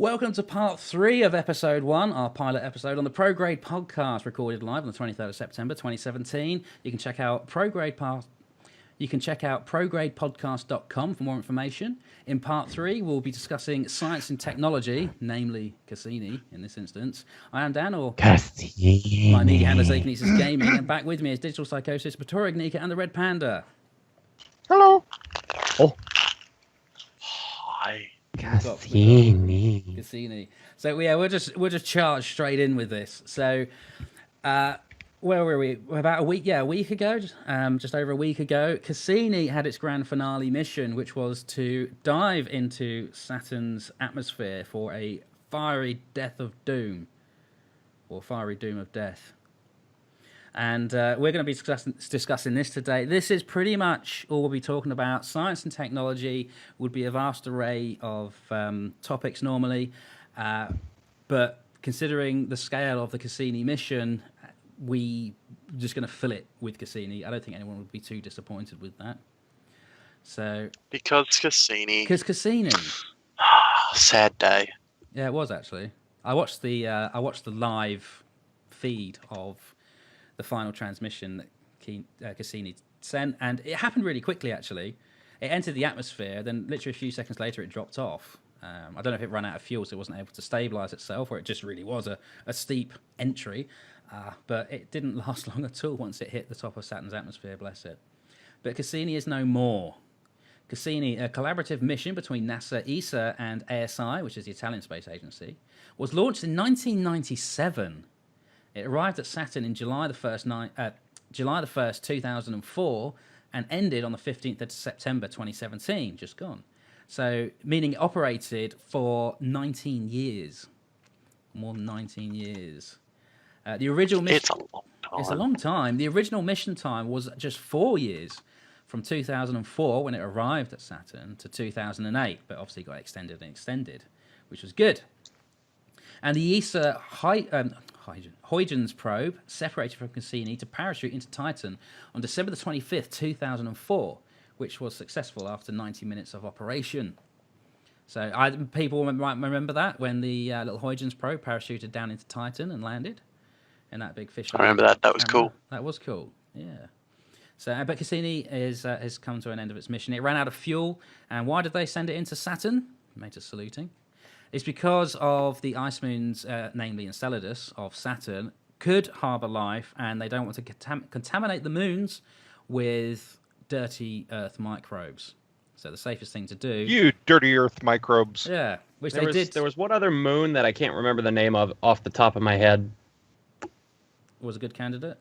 Welcome to part 3 of episode 1, our pilot episode on the Prograde podcast, recorded live on the 23rd of September 2017. You can check out progradepodcast.com for more information. In part 3, we'll be discussing science and technology, namely Cassini in this instance. I am Dan, or Cassini. my media handler Zakenesis Gaming, and back with me is Digital Psychosis, Patoric Nika, and the Red Panda. Hello. Oh, Hi. Cassini. So yeah, we'll just charge straight in with this. So, where were we? About a week ago, just over a week ago, Cassini had its grand finale mission, which was to dive into Saturn's atmosphere for a fiery death of doom, or fiery doom of death. And we're going to be discussing this today. This is pretty much all we'll be talking about. Science and technology would be a vast array of topics normally, but considering the scale of the Cassini mission, we're just going to fill it with Cassini. I don't think anyone would be too disappointed with that. So Because Cassini. Sad day. Yeah, it was actually. I watched the live feed of the final transmission that Cassini sent, and it happened really quickly, actually. It entered the atmosphere, then literally a few seconds later it dropped off. I don't know if it ran out of fuel, so it wasn't able to stabilize itself, or it just really was a steep entry, but it didn't last long at all once it hit the top of Saturn's atmosphere, bless it. But Cassini is no more. Cassini, a collaborative mission between NASA, ESA, and ASI, which is the Italian Space Agency, was launched in 1997. It arrived at Saturn in July the 1st, 2004, and ended on the 15th of September 2017, just gone. So, meaning it operated for 19 years. More than 19 years. The original mission... It's a long time. It's a long time. The original mission time was just 4 years, from 2004, when it arrived at Saturn, to 2008, but obviously got extended and extended, which was good. And the ESA Huygens probe separated from Cassini to parachute into Titan on December the 25th, 2004, which was successful after 90 minutes of operation. So people might remember that, when the little Huygens probe parachuted down into Titan and landed in that big fish. I remember that. That was cool. That was cool, yeah. So, but Cassini has come to an end of its mission. It ran out of fuel, and why did they send it into Saturn? Made us saluting. It's because of the ice moons, namely Enceladus of Saturn, could harbour life, and they don't want to contaminate the moons with dirty Earth microbes. So the safest thing to do... You dirty Earth microbes. Yeah, which there they did. There was one other moon that I can't remember the name of off the top of my head. Was a good candidate?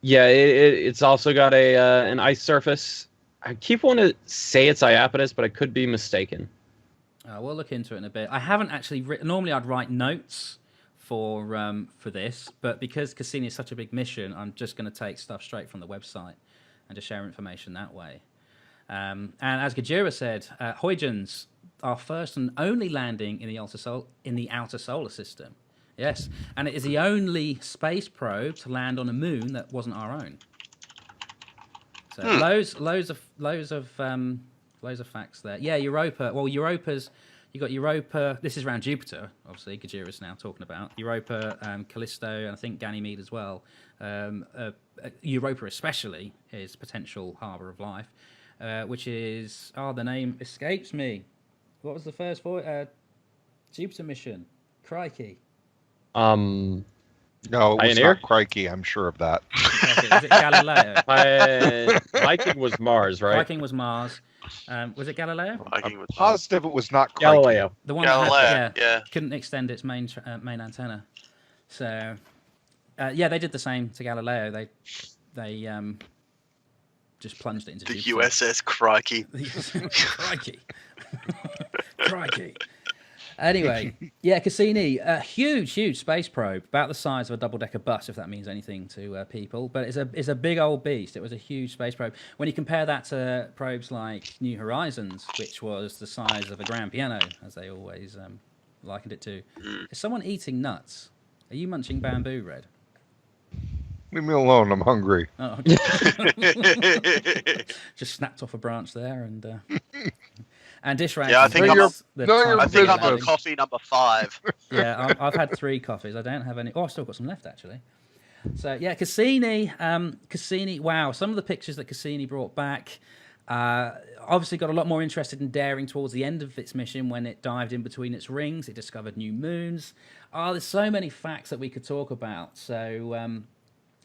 Yeah, it's also got an ice surface. I keep wanting to say it's Iapetus, but I could be mistaken. We'll look into it in a bit. I haven't actually written... Normally I'd write notes for this, but because Cassini is such a big mission, I'm just going to take stuff straight from the website and just share information that way. And as Gajira said, Huygens, our first and only landing in the outer solar system. Yes, and it is the only space probe to land on a moon that wasn't our own. So loads of facts there. Yeah, Europa. Well, you got Europa. This is around Jupiter, obviously. Gajira's now talking about Europa, Callisto, and I think Ganymede as well. Europa especially is potential harbour of life, which is the name escapes me. What was the first Jupiter mission? Crikey. No, it was Pioneer? not Crikey, I'm sure of that. Was it Galileo? Viking was Mars, right? Viking was Mars. Was it Galileo? Viking was Positive it was not Crikey. Galileo. The one Galileo, that yeah. couldn't extend its main antenna. So, they did the same to Galileo. They just plunged it into the Jupiter. USS Crikey. Crikey. Crikey. Anyway, yeah, Cassini, a huge space probe, about the size of a double-decker bus, if that means anything to people. But it's a big old beast. It was a huge space probe. When you compare that to probes like New Horizons, which was the size of a grand piano, as they always likened it to. Is someone eating nuts? Are you munching bamboo, Red? Leave me alone, I'm hungry. Oh, just snapped off a branch there, and And Dish Rags Yeah, I is think I'm the on- the no, you're type I of think business. I'm on thing. coffee number 5. Yeah, I've had 3 coffees. I don't have any. Oh, I've still got some left actually. So yeah, Cassini. Cassini. Wow, some of the pictures that Cassini brought back. Obviously got a lot more interested and daring towards the end of its mission when it dived in between its rings. It discovered new moons. There's so many facts that we could talk about. So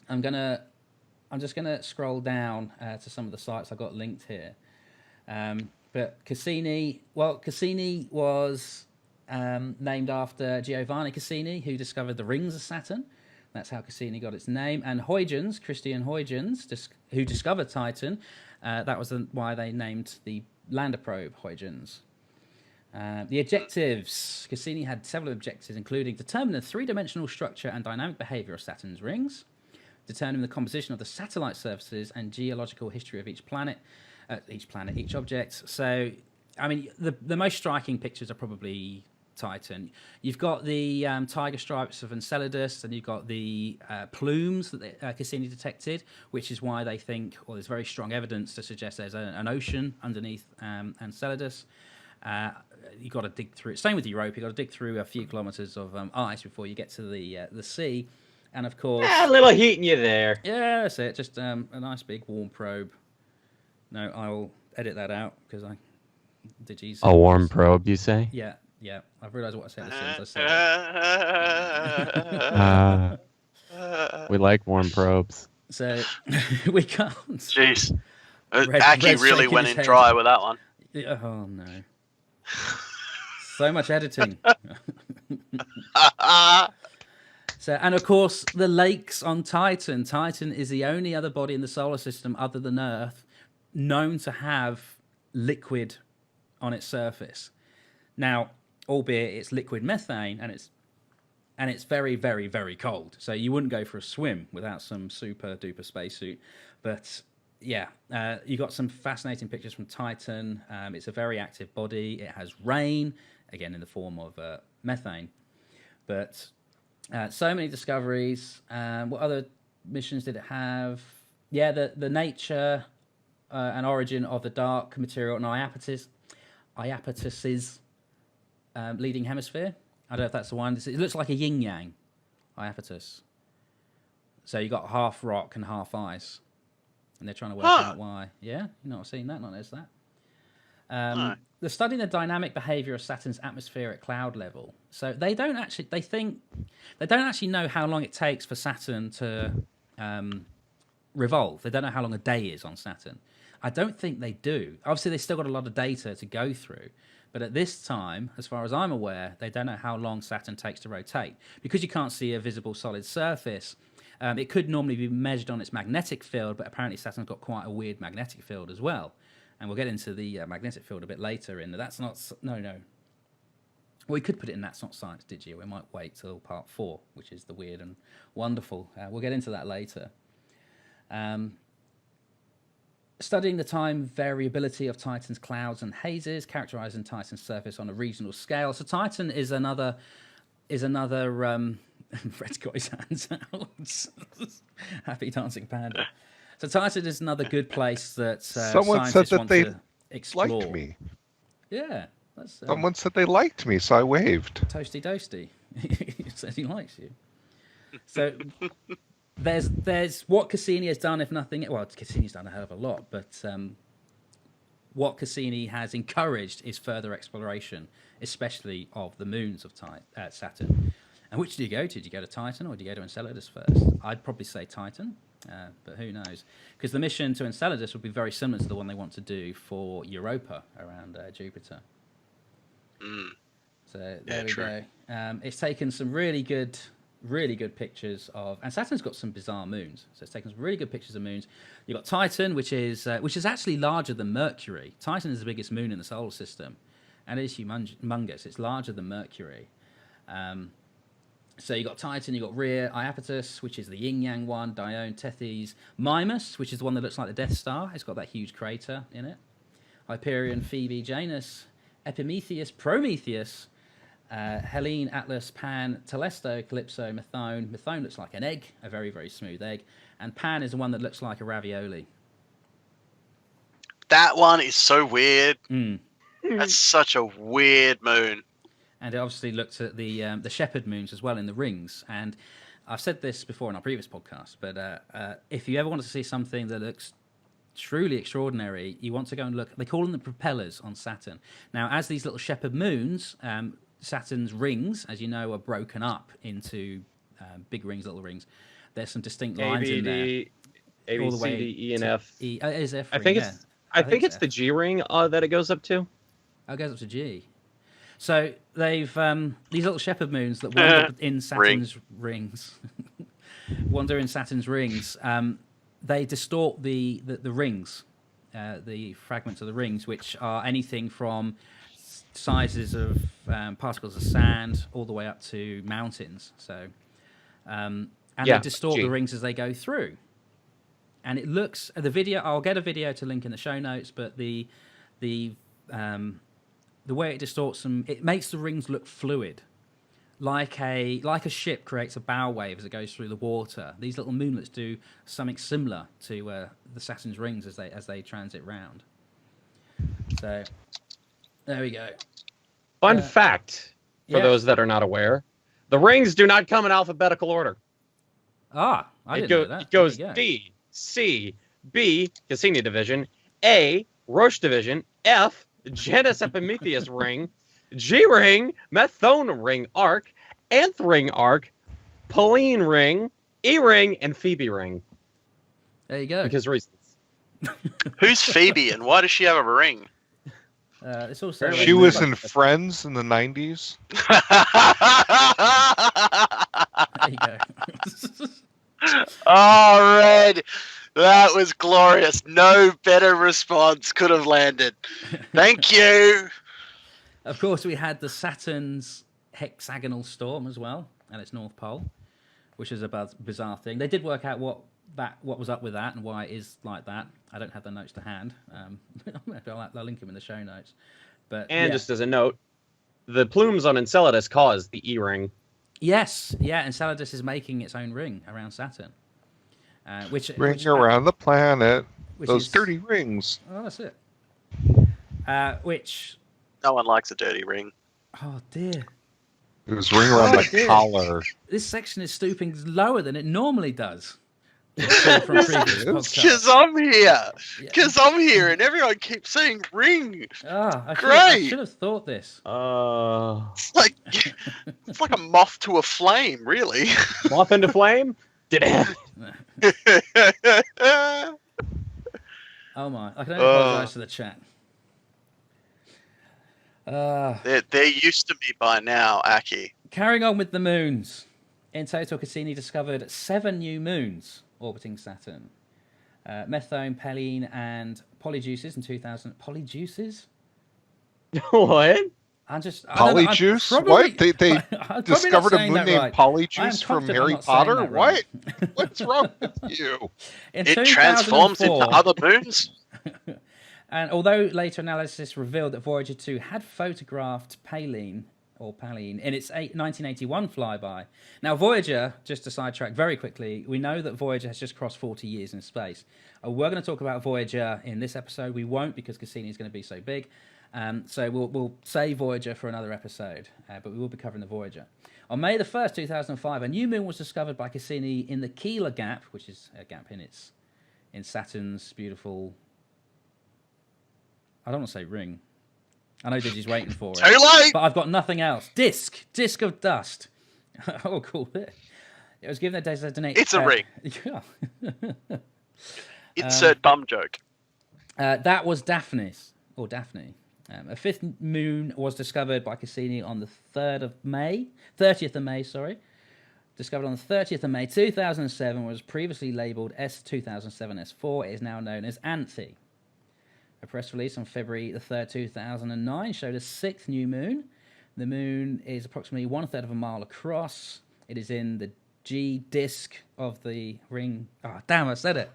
I'm just gonna scroll down to some of the sites I got linked here. But Cassini was named after Giovanni Cassini, who discovered the rings of Saturn. That's how Cassini got its name. And Huygens, Christian Huygens, who discovered Titan, that was why they named the lander probe Huygens. The objectives. Cassini had several objectives, including determine the three-dimensional structure and dynamic behavior of Saturn's rings, determine the composition of the satellite surfaces and geological history of each object. So, I mean, the most striking pictures are probably Titan. You've got the tiger stripes of Enceladus, and you've got the plumes that Cassini detected, which is why they think, or there's very strong evidence to suggest there's an ocean underneath Enceladus. You've got to dig through. Same with Europa. You've got to dig through a few kilometers of ice before you get to the sea. And of course, a little heat in you there. yeah, that's it. Just a nice big warm probe. No, I'll edit that out because Digi's A warm probe, you say? Yeah. I've realised what I said as soon as I said it. We like warm probes. So we can't. Jeez. Red Aki really shaking went his in head. dry with that one. Oh no! So much editing. So, and of course, the lakes on Titan. Titan is the only other body in the solar system other than Earth known to have liquid on its surface. Now, albeit it's liquid methane, and it's very, very, very cold. So you wouldn't go for a swim without some super duper spacesuit. But yeah, you got some fascinating pictures from Titan. It's a very active body. It has rain, again in the form of methane. But so many discoveries. What other missions did it have? Yeah, the nature and origin of the dark material in Iapetus's leading hemisphere. I don't know if that's the one. It looks like a yin yang, Iapetus. So you got half rock and half ice, and they're trying to work out why. Yeah, you not seen that, not noticed that. No. They're studying the dynamic behavior of Saturn's atmosphere at cloud level. So they don't actually know how long it takes for Saturn to revolve. They don't know how long a day is on Saturn. I don't think they do. Obviously, they've still got a lot of data to go through. But at this time, as far as I'm aware, they don't know how long Saturn takes to rotate. Because you can't see a visible solid surface, it could normally be measured on its magnetic field, but apparently Saturn's got quite a weird magnetic field as well. And we'll get into the magnetic field a bit later in That's Not... No. Well, we could put it in That's Not Science, Digi. We might wait till part 4, which is the weird and wonderful. We'll get into that later. Studying the time variability of Titan's clouds and hazes, characterizing Titan's surface on a regional scale. So Titan is another Fred's got his hands out. Happy dancing panda. So Titan is another good place that Someone said scientists that want they to explore. liked me. Yeah, that's Someone said they liked me, so I waved. Toasty Doasty. He said he likes you. So there's what Cassini has done, if nothing. Well, Cassini's done a hell of a lot, but what Cassini has encouraged is further exploration, especially of the moons of Saturn. And which did you go to? Did you go to Titan or did you go to Enceladus first? I'd probably say Titan, but who knows? Because the mission to Enceladus would be very similar to the one they want to do for Europa around Jupiter. So there we go. It's taken some really good pictures of, and Saturn's got some bizarre moons. So it's taken some really good pictures of moons. You've got Titan, which is actually larger than Mercury. Titan is the biggest moon in the solar system, and it is humongous. It's larger than Mercury. So you got Titan, you got Rhea, Iapetus, which is the yin-yang one, Dione, Tethys, Mimas, which is the one that looks like the Death Star. It's got that huge crater in it. Hyperion, Phoebe, Janus, Epimetheus, Prometheus, Helene, Atlas, Pan, Telesto, Calypso, Methone. Methone looks like an egg, a very, very smooth egg. And Pan is the one that looks like a ravioli. That one is so weird. That's such a weird moon. And it obviously looked at the shepherd moons as well in the rings. And I've said this before in our previous podcast, but if you ever want to see something that looks truly extraordinary, you want to go and look. They call them the propellers on Saturn. Now, as these little shepherd moons, Saturn's rings, as you know, are broken up into big rings, little rings. There's some distinct lines in there. A, all B, the C, way D, E, and to F. E. It is F I ring, think yeah. it's. I think it's the F. G ring that it goes up to. Oh, it goes up to G. So they've these little shepherd moons that wander in Saturn's rings. Wander in Saturn's rings. They distort the rings, the fragments of the rings, which are anything from sizes of particles of sand all the way up to mountains. So, and they distort the rings as they go through. And it looks the video. I'll get a video to link in the show notes, but the way it distorts them, it makes the rings look fluid, like a ship creates a bow wave as it goes through the water. These little moonlets do something similar to the Saturn's rings as they transit round. So there we go. Fun fact for yeah. those that are not aware: the rings do not come in alphabetical order. I didn't know that. It goes There you go. D, C, B, Cassini division, A, Roche division, F, Janus Epimetheus ring, G ring, Methone ring arc, Nth ring arc, Pauline ring, E ring, and Phoebe ring. There you go. Because reasons. Who's Phoebe and why does she have a ring? It's also She was in Friends in the 90s. There you go. Oh, Red. That was glorious. No better response could have landed. Thank you. Of course, we had the Saturn's hexagonal storm as well at its north pole, which is a bizarre thing. They did work out what was up with that and why it is like that. I don't have the notes to hand. I'll link them in the show notes. But Just as a note, the plumes on Enceladus caused the E ring. yes, Enceladus is making its own ring around Saturn, which Around the planet. which Those is, dirty rings. Oh, that's it. Which No one likes a dirty ring. oh dear. It was ring around the dear. collar. This section is stooping lower than it normally does. From previous podcasts. Because I'm here. Yeah. Because I'm here and everyone keeps saying ring. I Great. should have thought this. It's like a moth to a flame, really. Moth into flame? Did it happen? Oh my! I can only apologise to the chat. They're used to me by now, Aki. Carrying on with the moons. In total, Cassini discovered 7 new moons orbiting Saturn. Methone, Pauline, and polyjuices in 2000. Polyjuices? What? Polyjuice? What? They discovered a moon named Polyjuice from Harry Potter? What? What's wrong with you? In It transforms into 2004, other moons. And although later analysis revealed that Voyager 2 had photographed Pauline in its 1981 flyby. Now, Voyager, just to sidetrack very quickly, we know that Voyager has just crossed 40 years in space. We're going to talk about Voyager in this episode. We won't because Cassini is going to be so big. So we'll save Voyager for another episode, but we will be covering the Voyager. On May the 1st, 2005, a new moon was discovered by Cassini in the Keeler Gap, which is a gap in Saturn's beautiful... I don't want to say ring. I know Digi's waiting for it. Too late! But I've got nothing else. Disk of dust. Oh, cool. It was given a designation. It's a ring. Yeah. Insert bum joke. That was Daphne. A fifth moon was discovered by Cassini on the 30th of May, Discovered on the 30th of May 2007, was previously labelled S2007S4. It is now known as Anthe. A press release on February the 3rd, 2009 showed a 6th new moon. The moon is approximately 1/3 of a mile across. It is in the G disk of the ring. Oh, damn, I said it.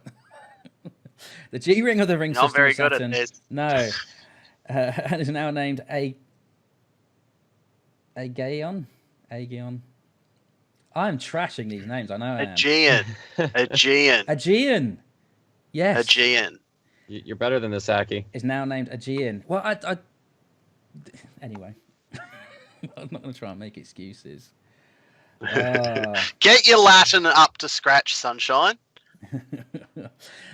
The G ring of the ring Not system very of good at Saturn. this. No. And is now named Aegeon. I'm trashing these names, I know I am. Aegean. Aegean. Yes. Aegean. You're better than this, Aki. Is now named Aegean. Well, Anyway, I'm not going to try and make excuses. Get your Latin up to scratch, sunshine.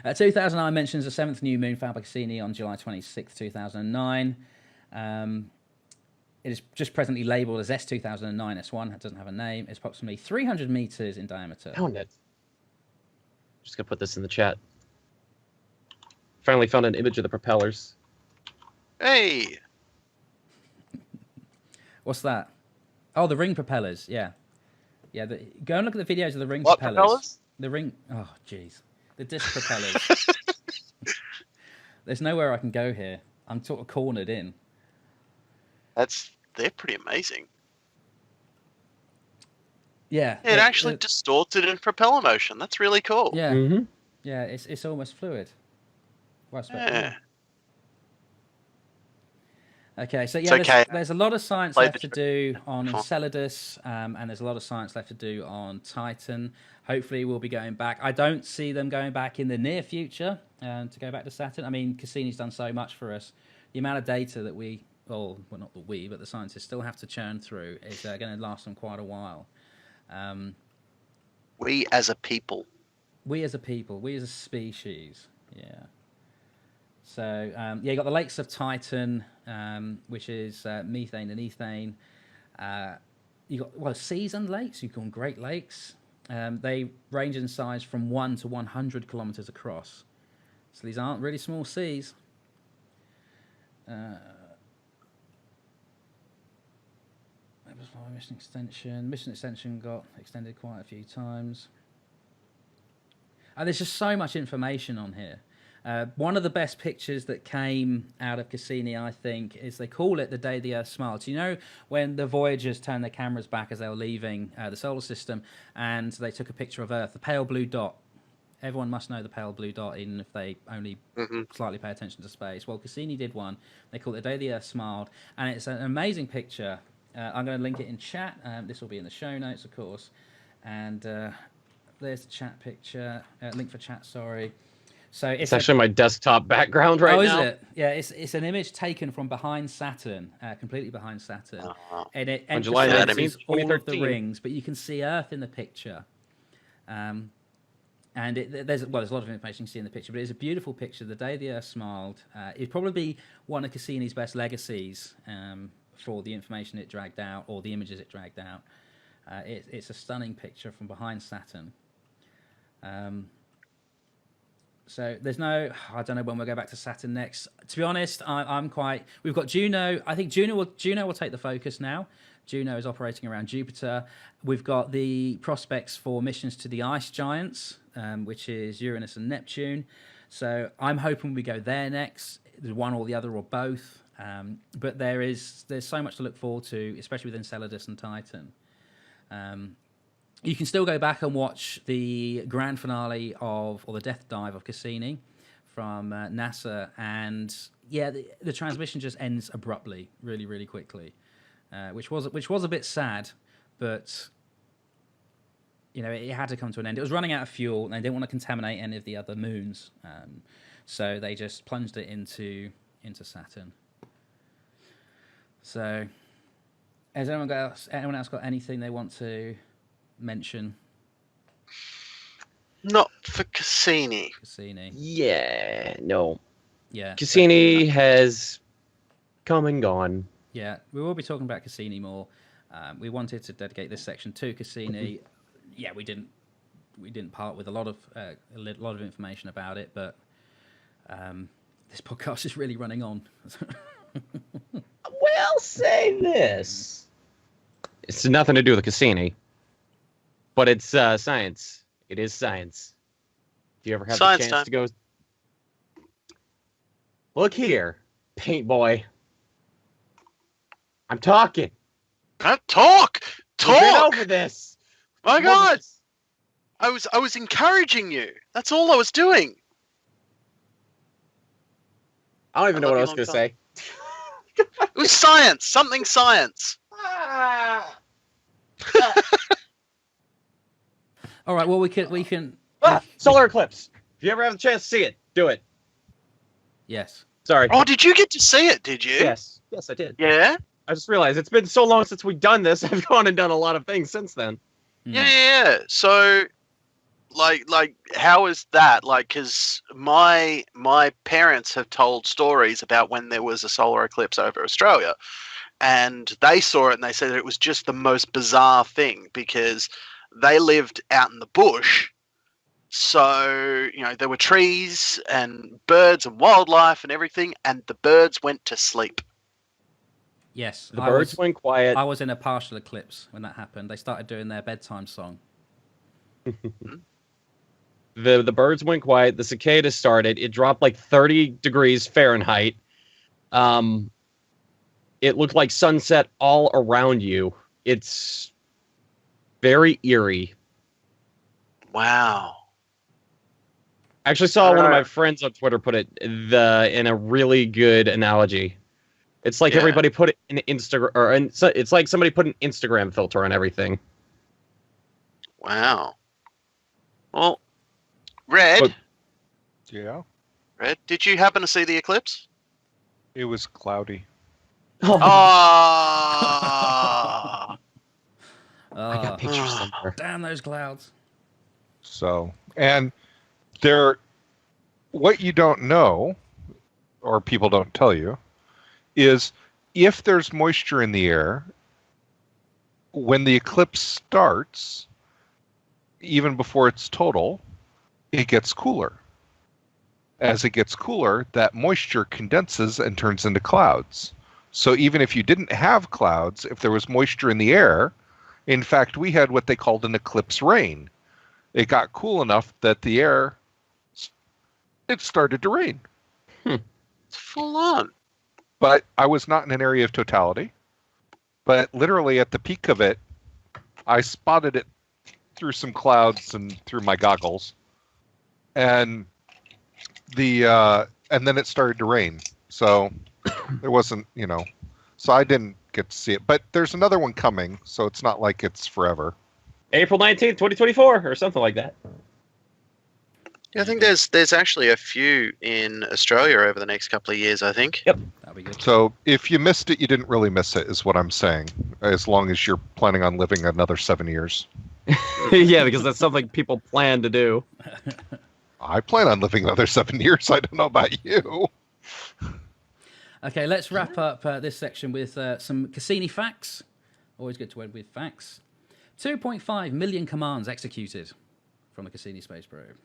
2009 mentions the 7th new moon found by Cassini on July 26, 2009. It is just presently labelled as S2009 S1. It doesn't have a name. It's approximately 300 meters in diameter. Found it. Just gonna put this in the chat. Finally found an image of the propellers. Hey. What's that? Oh, the ring propellers. Yeah. Yeah. Go and look at the videos of the ring What propellers. The ring. Oh, jeez. The disc propellers. There's nowhere I can go here. I'm sort of cornered in. They're pretty amazing. Yeah. It actually distorts it in propeller motion. That's really cool. Yeah. Mm-hmm. Yeah. It's almost fluid. Well, Yeah. Okay, so It's yeah, okay. there's a lot of science left to do on Enceladus, and there's a lot of science left to do on Titan. Hopefully, we'll be going back. I don't see them going back in the near future to go back to Saturn. I mean, Cassini's done so much for us. The amount of data that well, not that we, but the scientists still have to churn through is going to last them quite a while. We as a people. We as a people, we as a species, yeah. So, yeah, you got the lakes of Titan, which is methane and ethane. You got, seasoned lakes, you call them Great Lakes. They range in size from 1 to 100 kilometers across. So these aren't really small seas. Mission extension. Mission extension got extended quite a few times. And there's just so much information on here. One of the best pictures that came out of Cassini, I think, is they call it the day the Earth smiled. So, you know, when the Voyagers turned their cameras back as they were leaving the solar system and they took a picture of Earth, the pale blue dot. Everyone must know the pale blue dot, even if they only slightly pay attention to space. Well, Cassini did one. They call it the day the Earth smiled. And it's an amazing picture. I'm going to link it in chat. This will be in the show notes, of course. And there's the chat picture. Link for chat, sorry. So it's actually my desktop background right now. Oh, is it? Yeah, it's an image taken from behind Saturn, completely behind Saturn, and it emphasizes all of the rings, but you can see Earth in the picture. And there's a lot of information you can see in the picture, but it's a beautiful picture. The day the Earth smiled. It'd probably be one of Cassini's best legacies for the information it dragged out or the images it dragged out. It's a stunning picture from behind Saturn. So there's I don't know when we'll go back to Saturn next. To be honest, we've got Juno. I think Juno will take the focus now. Juno is operating around Jupiter. We've got the prospects for missions to the ice giants, which is Uranus and Neptune. So I'm hoping we go there next. There's one or the other or both. But there's so much to look forward to, especially with Enceladus and Titan. You can still go back and watch the grand finale or the death dive of Cassini from NASA, and yeah, the transmission just ends abruptly, really, really quickly, which was a bit sad, but you know it had to come to an end. It was running out of fuel, and they didn't want to contaminate any of the other moons, so they just plunged it into Saturn. So, has anyone else got anything they want to mention? Not for Cassini. Yeah, no. Yeah. Cassini has come and gone. Yeah, we will be talking about Cassini more. We wanted to dedicate this section to Cassini. Yeah, we didn't part with a lot of information about it, but this podcast is really running on. Well, say this. It's nothing to do with Cassini. But it's science. It is science. If you ever have the chance to go... Look here, paint boy. I'm talking. Talk! We've been over this. My God! I was encouraging you. That's all I was doing. I don't even know what I was going to say. It was science. Something science. All right. Well, we can. Solar eclipse. If you ever have a chance to see it, do it. Yes. Sorry. Oh, did you get to see it? Did you? Yes, I did. Yeah. I just realized it's been so long since we've done this. I've gone and done a lot of things since then. Yeah. So, like, how is that? Like, because my parents have told stories about when there was a solar eclipse over Australia, and they saw it and they said that it was just the most bizarre thing because they lived out in the bush. So, there were trees and birds and wildlife and everything, and the birds went to sleep. Yes. The birds went quiet. I was in a partial eclipse when that happened. They started doing their bedtime song. The birds went quiet. The cicadas started. It dropped like 30 degrees Fahrenheit. It looked like sunset all around you. It's very eerie. Wow. I actually saw one of my friends on Twitter put it in a really good analogy. It's like everybody put it in Instagram, it's like somebody put an Instagram filter on everything. Wow. Well, Red. Yeah. Red, did you happen to see the eclipse? It was cloudy. Oh. I got pictures somewhere. Damn those clouds. So, and what you don't know, or people don't tell you, is if there's moisture in the air, when the eclipse starts, even before it's total, it gets cooler. As it gets cooler, that moisture condenses and turns into clouds. So even if you didn't have clouds, if there was moisture in the air, in fact, we had what they called an eclipse rain. It got cool enough that the air, it started to rain. It's full on. But I was not in an area of totality. But literally at the peak of it, I spotted it through some clouds and through my goggles. And and then it started to rain. So there wasn't, so I didn't get to see it. But there's another one coming, so it's not like it's forever. April 19th, 2024, or something like that. Yeah, I think there's actually a few in Australia over the next couple of years, I think. Yep. That'll be good. So if you missed it, you didn't really miss it, is what I'm saying. As long as you're planning on living another 7 years. Yeah, because that's something people plan to do. I plan on living another 7 years. I don't know about you. Okay, let's wrap up this section with some Cassini facts. Always good to end with facts. 2.5 million commands executed from the Cassini space probe.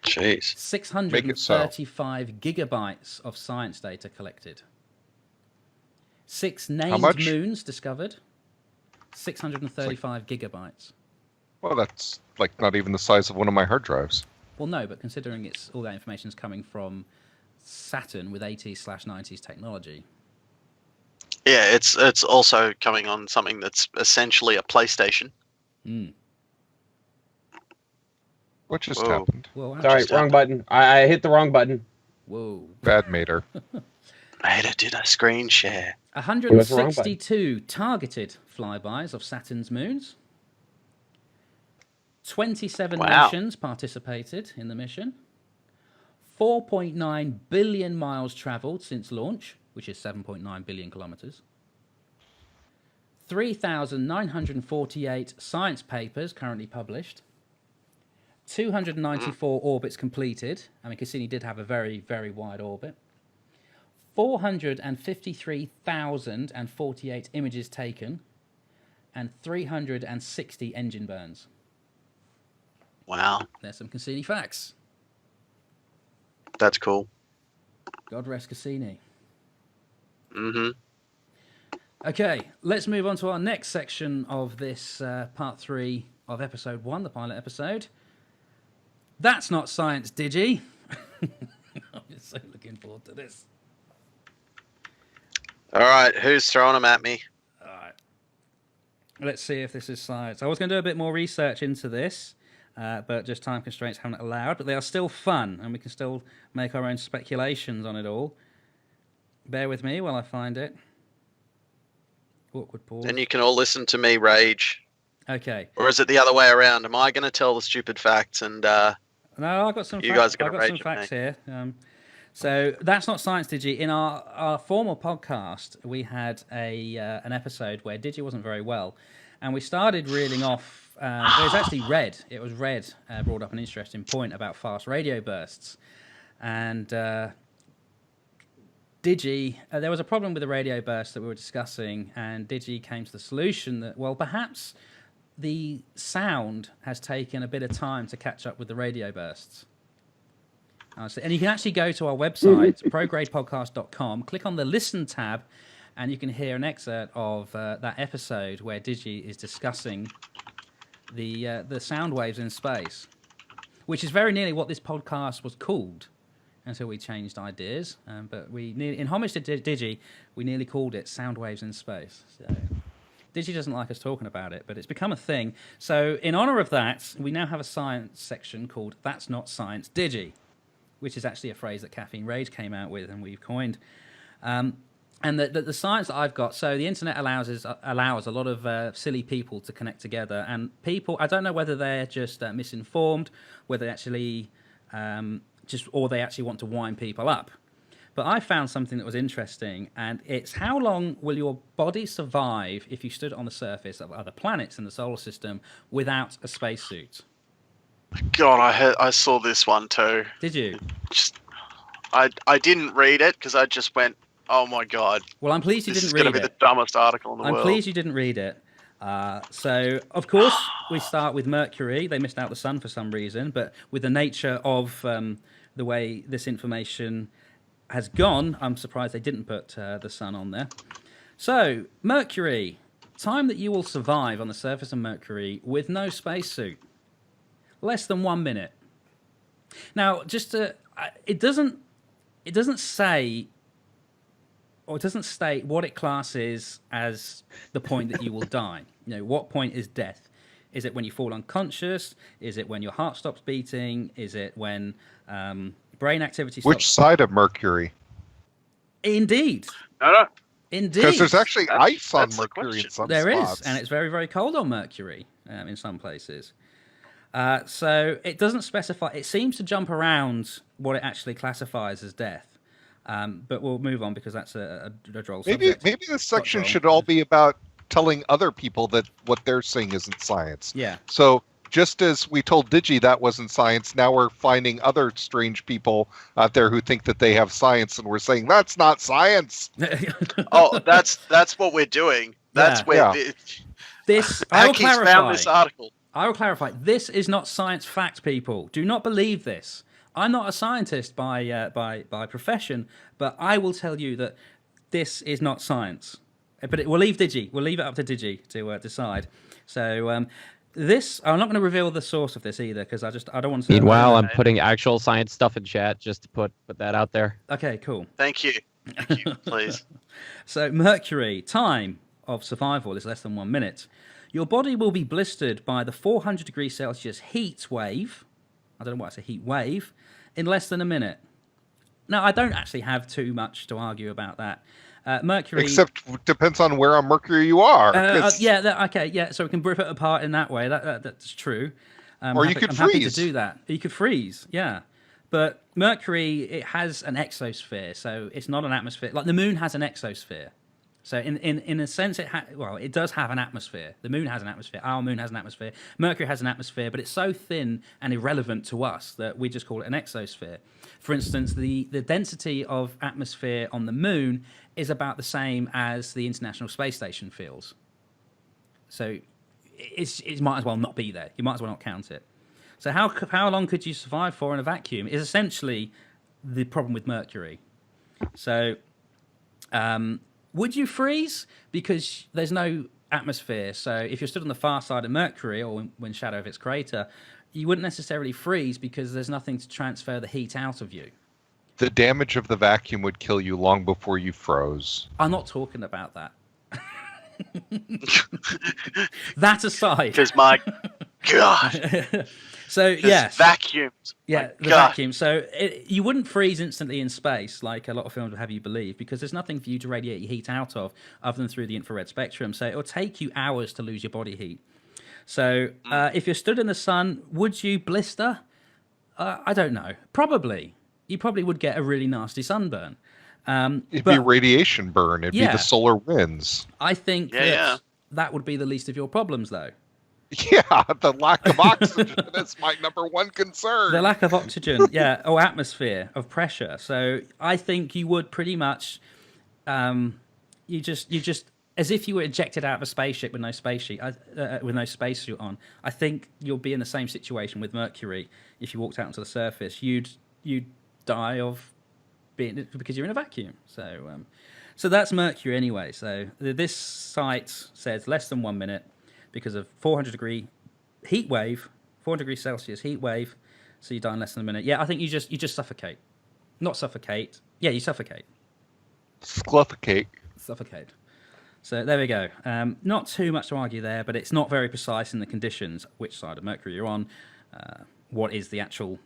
Jeez. 635 gigabytes of science data collected. 6 named moons discovered. 635 gigabytes. Well, that's like not even the size of one of my hard drives. Well, no, but considering all that information is coming from Saturn with 80s/90s technology. Yeah, it's also coming on something that's essentially a PlayStation. What just happened? Whoa, Sorry, wrong button. I hit the wrong button. Whoa. Bad mater. Mater did a screen share. 162 targeted flybys of Saturn's moons. 27 nations participated in the mission. 4.9 billion miles traveled since launch, which is 7.9 billion kilometers. 3,948 science papers currently published. 294 orbits completed. I mean, Cassini did have a very, very wide orbit. 453,048 images taken, and 360 engine burns. Wow. There's some Cassini facts. That's cool. God rest Cassini. Mm-hmm. Okay, let's move on to our next section of this part 3 of episode 1, the pilot episode. That's not science, Digi. I'm just so looking forward to this. All right, who's throwing them at me? All right. Let's see if this is science. I was going to do a bit more research into this, but just time constraints haven't allowed. But they are still fun, and we can still make our own speculations on it all. Bear with me while I find it. Awkward pause. And you can all listen to me rage. Okay. Or is it the other way around? Am I going to tell the stupid facts and... No, I've got some. You guys are I've going to got some rage facts at me. here. So that's not science, Digi. In our former podcast, we had an episode where Digi wasn't very well, and we started reeling off. It was actually Red. It was Red brought up an interesting point about fast radio bursts, and Digi. There was a problem with the radio burst that we were discussing, and Digi came to the solution that, well, perhaps the sound has taken a bit of time to catch up with the radio bursts. And you can actually go to our website, progradepodcast.com, click on the Listen tab, and you can hear an excerpt of that episode where Digi is discussing the sound waves in space, which is very nearly what this podcast was called until we changed ideas. But in homage to Digi, we nearly called it Sound Waves in Space. So Digi doesn't like us talking about it, but it's become a thing. So in honor of that, we now have a science section called That's Not Science Digi, which is actually a phrase that Caffeine Rage came out with and we've coined. And the science that I've got, so the internet allows a lot of silly people to connect together. And people, I don't know whether they're just misinformed, whether they actually or they actually want to wind people up. But I found something that was interesting, and it's how long will your body survive if you stood on the surface of other planets in the solar system without a spacesuit? God, I saw this one too. Did you? I didn't read it because I just went, oh my God. Well, I'm pleased you This didn't is read going to be it. the dumbest article in the I'm world. pleased you didn't read it. So, of course, we start with Mercury. They missed out the sun for some reason, but with the nature of the way this information has gone, I'm surprised they didn't put the sun on there. So, Mercury, time that you will survive on the surface of Mercury with no spacesuit. Less than 1 minute. Now, it doesn't say, or it doesn't state what it classes as the point that you will die. You know, what point is death? Is it when you fall unconscious? Is it when your heart stops beating? Is it when brain activity stops? Which side of Mercury? Indeed. No. Indeed. Because there's actually ice on that's the Mercury in question. some There spots. is, and it's very, very cold on Mercury in some places. So it doesn't specify. It seems to jump around what it actually classifies as death. But we'll move on because that's a droll subject. Maybe this section droll. should all be about telling other people that what they're saying isn't science. Yeah. So just as we told Digi that wasn't science, now we're finding other strange people out there who think that they have science, and we're saying that's not science. Oh, that's what we're doing. That's Yeah. where Yeah. This I will Hackey's clarify. found this article. I will clarify. This is not science fact, people. Do not believe this. I'm not a scientist by profession, but I will tell you that this is not science. But we'll leave Digi. We'll leave it up to Digi to decide. So I'm not going to reveal the source of this either because I don't want to. Meanwhile, I'm putting actual science stuff in chat just to put that out there. Okay, cool. Thank you. Thank you, please. So Mercury, time of survival is less than 1 minute. Your body will be blistered by the 400 degrees Celsius heat wave. I don't know why it's a heat wave. In less than a minute. Now, I don't actually have too much to argue about that. Mercury. Except depends on where on Mercury you are. 'Cause- yeah. So we can rip it apart in that way. That's true. Or you could I'm happy to freeze. do that. You could freeze, yeah. But Mercury, it has an exosphere, so it's not an atmosphere. Like the Moon has an exosphere. So in a sense, it does have an atmosphere. The Moon has an atmosphere. Our Moon has an atmosphere. Mercury has an atmosphere, but it's so thin and irrelevant to us that we just call it an exosphere. For instance, the density of atmosphere on the Moon is about the same as the International Space Station feels. So it might as well not be there. You might as well not count it. So how long could you survive for in a vacuum is essentially the problem with Mercury. So would you freeze? Because there's no atmosphere. So if you're stood on the far side of Mercury or when shadow of its crater, you wouldn't necessarily freeze because there's nothing to transfer the heat out of you. The damage of the vacuum would kill you long before you froze. I'm not talking about that. That aside. Because my God. So yes, Vacuums. yeah, My the God. vacuum. So you wouldn't freeze instantly in space like a lot of films would have you believe because there's nothing for you to radiate your heat out of other than through the infrared spectrum. So it'll take you hours to lose your body heat. So if you're stood in the sun, would you blister? I don't know. Probably. you probably would get a really nasty sunburn. It'd But be radiation burn. It'd be Yeah. the solar winds. I think Yeah, that would be the least of your problems, though. Yeah, the lack of oxygen is my number one concern. The lack of oxygen, yeah, or atmosphere of pressure. So I think you would pretty much, you just as if you were ejected out of a spaceship with no spacesuit on. I think you'll be in the same situation with Mercury. If you walked out onto the surface, you'd die of being because you're in a vacuum. So that's Mercury anyway. So this site says less than 1 minute because of 400-degree heat wave, 400 degrees Celsius heat wave. So you die in less than a minute. Yeah, I think you just suffocate. Not suffocate. Yeah, you suffocate. Scluffocate. Suffocate. So there we go. Not too much to argue there, but it's not very precise in the conditions, which side of Mercury you're on, what is the actual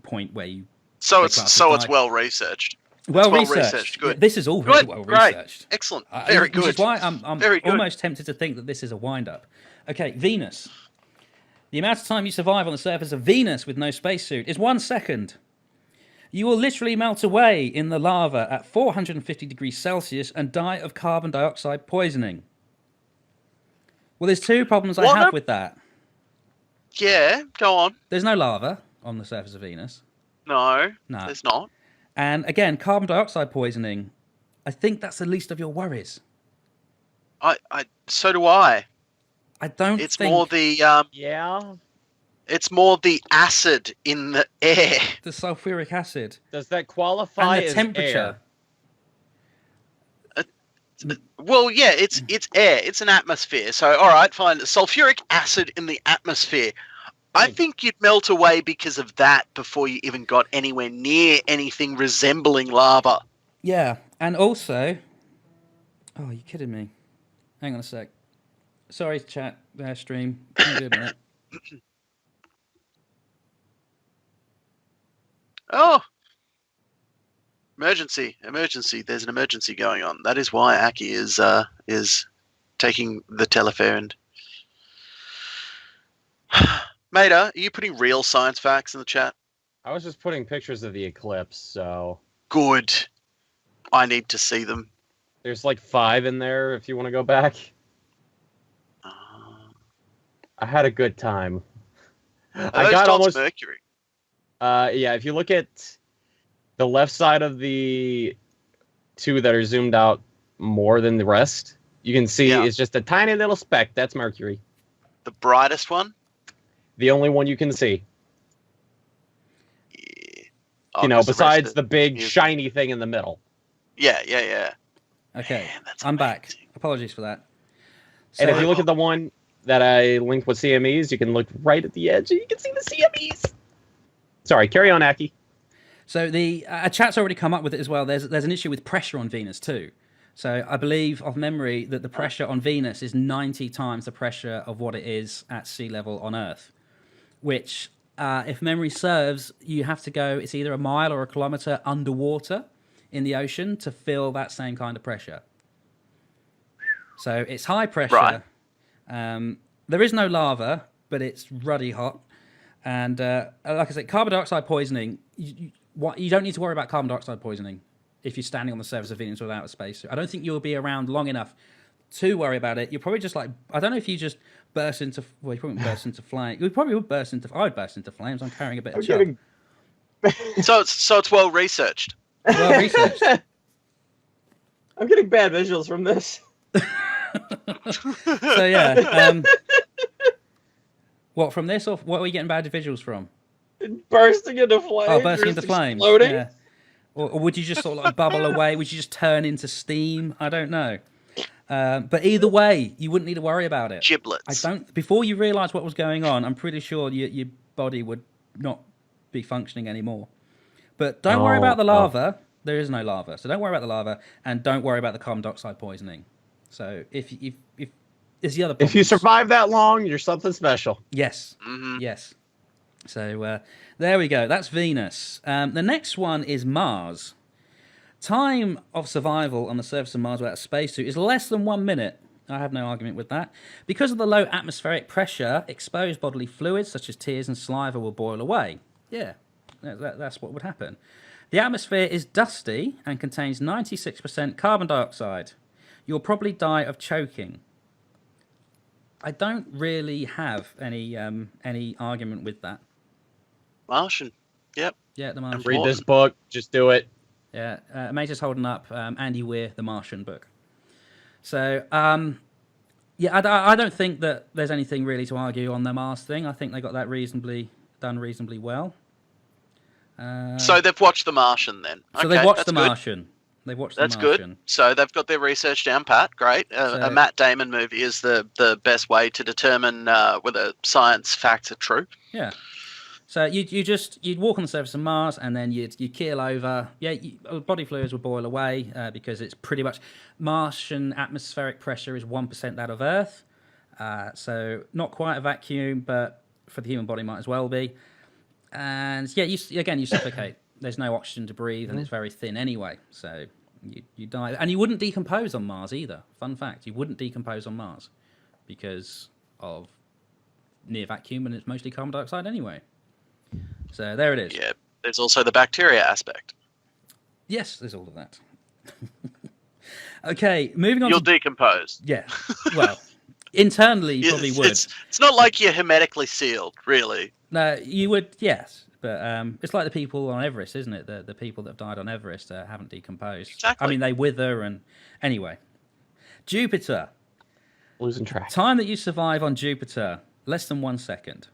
point where you... so the it's classes so it's died. well researched. Well well researched. researched, good. This is all very Good, well great, researched. excellent, very Which good. is why I'm Very good. almost tempted to think that this is a wind-up. Okay, Venus. The amount of time you survive on the surface of Venus with no spacesuit is 1 second. You will literally melt away in the lava at 450 degrees Celsius and die of carbon dioxide poisoning. Well, there's two problems I What have a- with that. Yeah, go on. There's no lava on the surface of Venus. No, No. there's not. And again, carbon dioxide poisoning, I think that's the least of your worries. So do I. I don't It's think more the Yeah. it's more the acid in the air. the sulfuric acid Does that qualify and the as temperature. air? Well, yeah, it's air. It's an atmosphere. So, all right, fine. Sulfuric acid in the atmosphere. I think you'd melt away because of that before you even got anywhere near anything resembling lava. Yeah, and also... Oh, are you kidding me? Hang on a sec. Sorry, chat, stream. Give me a minute. Oh, emergency! There's an emergency going on. That is why Aki is taking the telephone. Mater, are you putting real science facts in the chat? I was just putting pictures of the eclipse, so Good. I need to see them. there's like 5 in there if you want to go back. I had a good time. Are I those got dots almost Mercury. yeah, if you look at the left side of the 2 that are zoomed out more than the rest, you can see Yeah. it's just a tiny little speck. That's Mercury. The brightest one? The only one you can see. Yeah. You know, 'Cause the rest besides are- the big is- shiny thing in the middle. Yeah. Okay, Man, that's I'm back. amazing. Apologies for that. And if So- you look at the one that I linked with CMEs, you can look right at the edge and you can see the CMEs. Sorry, carry on, Aki. So the a chat's already come up with it as well. There's an issue with pressure on Venus too. So I believe, of memory, that the pressure on Venus is 90 times the pressure of what it is at sea level on Earth. Which, if memory serves, you have to go. It's either a mile or a kilometer underwater in the ocean to feel that same kind of pressure. So it's high pressure. Right. There is no lava, but it's ruddy hot. And like I said, carbon dioxide poisoning, you don't need to worry about carbon dioxide poisoning if you're standing on the surface of Venus without a spacesuit. I don't think you'll be around long enough to worry about it. You're probably just like, I don't know if you just burst into, well, you probably burst into flames. You probably would burst into, I would burst into flames. I'm carrying a bit of chop. So it's well researched. Well researched. I'm getting bad visuals from this. So yeah. What, from this, or what are we getting bad visuals from? Bursting into flames. Oh, bursting or into just flames. Exploding. Yeah. Or would you just sort of like bubble away? Would you just turn into steam? I don't know. But either way, you wouldn't need to worry about it. Giblets. I don't. Before you realise what was going on, I'm pretty sure your body would not be functioning anymore. But don't worry about the lava. There is no lava, so don't worry about the lava, and don't worry about the carbon dioxide poisoning. So if there's the other. If you problems. survive that long, you're something special. Yes. Mhm. Yes. So there we go. That's Venus. The next one is Mars. Time of survival on the surface of Mars without a spacesuit is less than 1 minute. I have no argument with that. Because of the low atmospheric pressure, exposed bodily fluids such as tears and saliva will boil away. Yeah, That's what would happen. The atmosphere is dusty and contains 96% carbon dioxide. You'll probably die of choking. I don't really have any argument with that. Martian. Yep. Yeah, the Martian. Read this book. Just do it. Yeah, Major's holding up Andy Weir, The Martian book. So, yeah, I don't think that there's anything really to argue on the Mars thing. I think they got that done reasonably well. So they've watched The Martian then. So Okay, they've watched that's The good. Martian. They've watched That's The Martian. good. So they've got their research down pat. Great. A Matt Damon movie is the best way to determine whether science facts are true. Yeah. So you'd walk on the surface of Mars and then you'd keel over. Yeah, body fluids would boil away because it's pretty much Martian atmospheric pressure is 1% that of Earth. So not quite a vacuum, but for the human body might as well be. And yeah, you suffocate. There's no oxygen to breathe, and it's very thin anyway. So you die, and you wouldn't decompose on Mars either. Fun fact: you wouldn't decompose on Mars because of near vacuum, and it's mostly carbon dioxide anyway. So there it is. Yeah. There's also the bacteria aspect. Yes, there's all of that. Okay, moving on. You'll decompose. Yeah. Well, internally you probably would. It's not like you're hermetically sealed, really. No, you would. Yes. But it's like the people on Everest, isn't it? The people that have died on Everest haven't decomposed. Exactly. I mean, they wither and... Anyway. Jupiter. Losing track. Time that you survive on Jupiter, less than 1 second.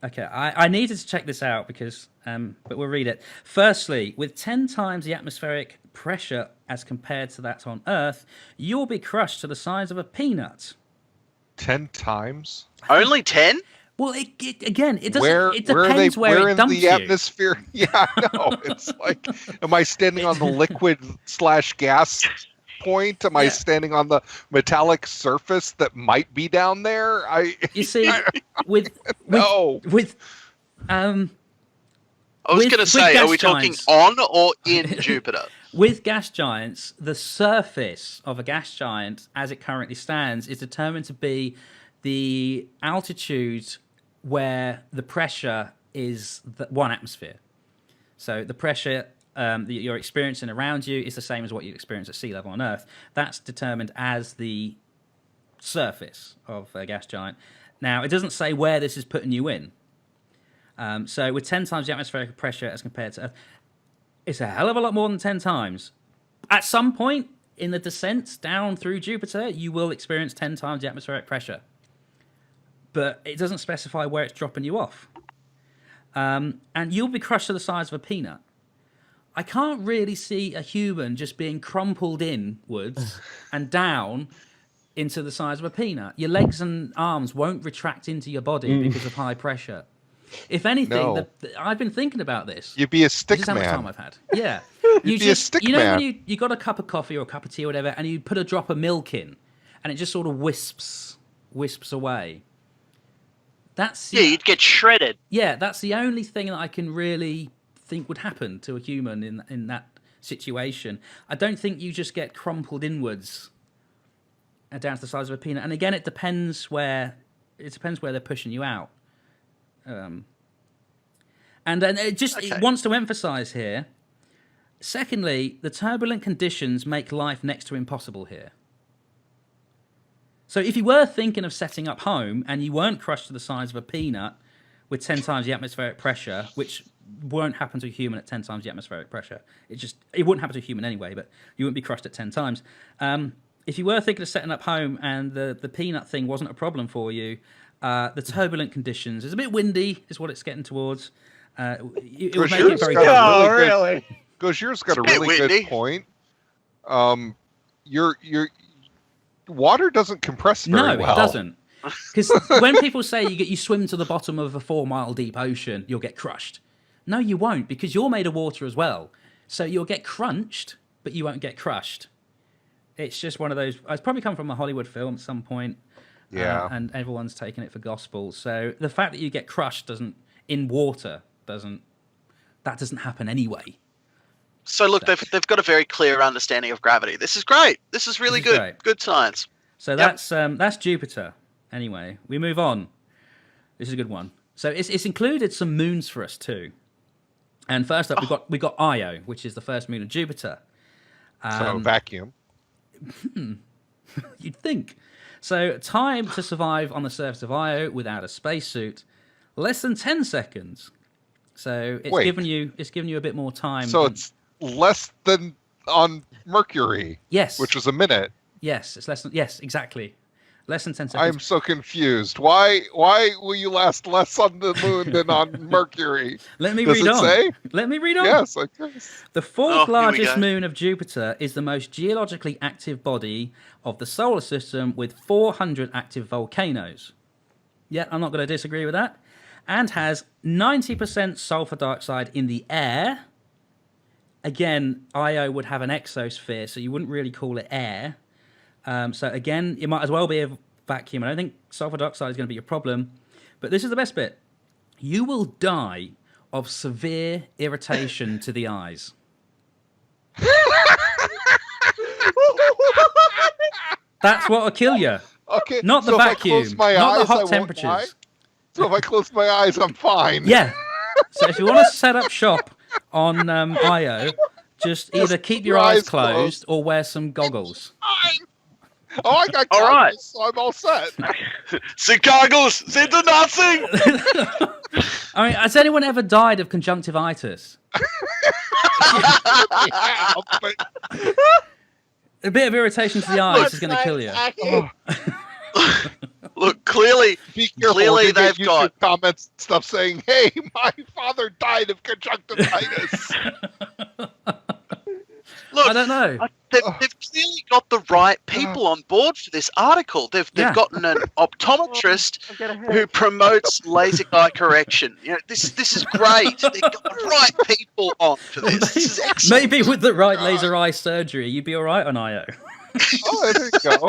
Okay, I needed to check this out because... but we'll read it. Firstly, with 10 times the atmospheric pressure as compared to that on Earth, you'll be crushed to the size of a peanut. 10 times? Only 10? Well, it doesn't. It depends where it in dumps the you. atmosphere? Yeah, I know. It's like, am I standing on the liquid/gas point? Am I standing on the metallic surface that might be down there? You see, with I was going to say, gas are we talking giants- on or in Jupiter? with gas giants, the surface of a gas giant, as it currently stands, is determined to be the altitude where the pressure is 1 atmosphere. So the pressure that you're experiencing around you is the same as what you experience at sea level on Earth. That's determined as the surface of a gas giant. Now, it doesn't say where this is putting you in. So with 10 times the atmospheric pressure as compared to Earth, it's a hell of a lot more than 10 times. At some point in the descent down through Jupiter, you will experience 10 times the atmospheric pressure. But it doesn't specify where it's dropping you off. And you'll be crushed to the size of a peanut. I can't really see a human just being crumpled inwards and down into the size of a peanut. Your legs and arms won't retract into your body because of high pressure. If anything, No. I've been thinking about this. You'd be a This stick is how much time man. I've had. Yeah. You'd be a stick you know man. when you got a cup of coffee or a cup of tea or whatever, and you put a drop of milk in, and it just sort of wisps away. That's Yeah, you'd get shredded. yeah, that's the only thing that I can really think would happen to a human in that situation. I don't think you just get crumpled inwards and down to the size of a peanut. And again, it depends where they're pushing you out. And it wants to emphasize here. Secondly, the turbulent conditions make life next to impossible here. So if you were thinking of setting up home and you weren't crushed to the size of a peanut with 10 times the atmospheric pressure, which won't happen to a human at 10 times the atmospheric pressure. It wouldn't happen to a human anyway, but you wouldn't be crushed at 10 times. If you were thinking of setting up home and the peanut thing wasn't a problem for you, the turbulent conditions, it's a bit windy is what it's getting towards. It would make it very got cold. a really good- really? Gauchier's got a It's a bit really windy. good point. Your water doesn't compress very No, well. it doesn't. Because when people say you swim to the bottom of a 4-mile deep ocean, you'll get crushed. No, you won't, because you're made of water as well. So you'll get crunched, but you won't get crushed. It's just one of those. It's probably come from a Hollywood film at some point. Yeah. And everyone's taken it for gospel. So the fact that you get crushed in water doesn't happen anyway. So look, they've got a very clear understanding of gravity. This is great. This is really This is good. great. Good science. So Yep. that's Jupiter. Anyway, we move on. This is a good one. So it's included some moons for us too. And first up, we got Io, which is the first moon of Jupiter. So vacuum. You'd think. So time to survive on the surface of Io without a spacesuit, less than 10 seconds. So it's Wait. given you a bit more time. So it's less than on Mercury, yes, which was a minute. yes, it's less than exactly. Less than 10 I'm seconds. so confused. Why will you last less on the moon than on Mercury? Let me Does read it on. say? Let me read on. Yes, I guess. The Oh, fourth here we largest go. moon of Jupiter is the most geologically active body of the solar system with 400 active volcanoes. Yeah, I'm not going to disagree with that. And has 90% sulfur dioxide in the air. Again, Io would have an exosphere, so you wouldn't really call it air. So again, it might as well be a vacuum. I don't think sulfur dioxide is going to be a problem. But this is the best bit. You will die of severe irritation to the eyes. That's what will kill you. Okay. Not the so vacuum, If I close my not the eyes, hot I won't temperatures. die? So if I close my eyes, I'm fine. Yeah. So if you want to set up shop on Io, just either keep your eyes closed or wear some goggles. Fine. Oh, I got All goggles, right. so I'm all set. The goggles, they do nothing. I mean, has anyone ever died of conjunctivitis? Yeah, but A bit of irritation to the eyes is going to kill you. Look, clearly, be careful. Clearly we're gonna they've get got- YouTube comments and stuff saying, "Hey, my father died of conjunctivitis." look, I don't know. they've clearly got the right people on board for this article. They've Yeah. gotten an optometrist who promotes laser eye correction. You know, this is great. They've got the right people on for this. This is excellent. Maybe with the right laser eye surgery, you'd be all right on Io. Oh, there you go.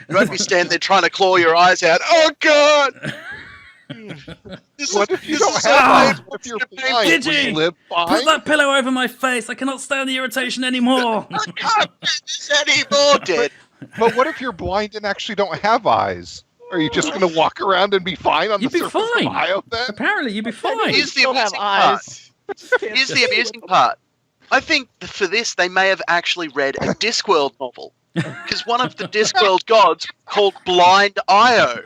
You won't be standing there trying to claw your eyes out. Oh God! What if you don't is have so eyes? painful. What if you're It's blind? Digi, Will you live Put fine? that pillow over my face. I cannot stand the irritation anymore. I can't do this anymore, Dad. But what if you're blind and actually don't have eyes? Are you just going to walk around and be fine on You'd the be surface fine. of Io then? Apparently, you'd be fine. Here's the Still have amusing part. eyes. Here's the amusing part. I think for this they may have actually read a Discworld novel because one of the Discworld gods called Blind Io.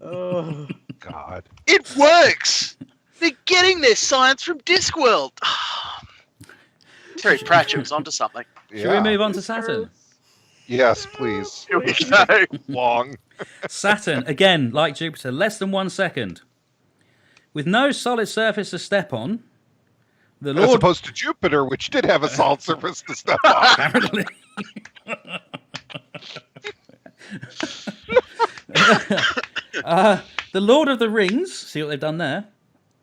Oh. God. It works. They're getting their science from Discworld. Terry Pratchett was onto something. Shall we move on to Saturn? Yes, please. Here we go. Long. Saturn, again, like Jupiter, less than 1 second. With no solid surface to step on, the As Lord... opposed to Jupiter, which did have a solid surface to step on. Apparently. The Lord of the Rings, see what they've done there,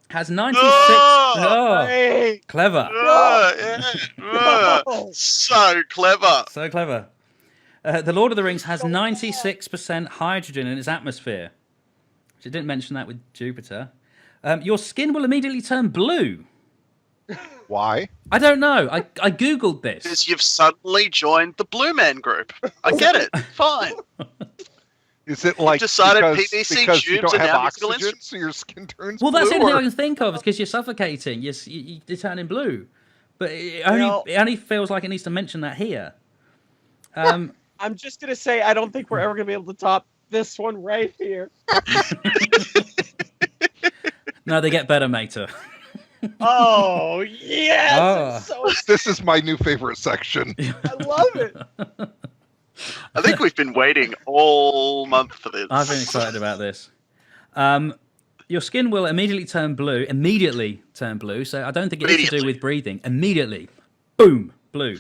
has 96... Oh, Hey. clever. So clever. So clever. The Lord of the Rings has 96% hydrogen in its atmosphere. Which I didn't mention that with Jupiter. Your skin will immediately turn blue. Why? I don't know. I Googled this. Because you've suddenly joined the Blue Man Group. I get it. Fine. Is it like decided because PVC you tubes don't are have now musical oxygen, instruments? so your skin turns Well, that's the blue? only thing I Or... can think of, is because you're suffocating. You're turning blue. But it Well- only feels like it needs to mention that here. I'm just gonna say I don't think we're ever gonna be able to top this one right here. No, they get better, Mater. Oh yes! Ah. It's so This is my new favorite section. I love it. I think we've been waiting all month for this. I've been excited about this. Your skin will immediately turn blue. So I don't think it is to do Immediately. with breathing. Immediately. Boom. Blue.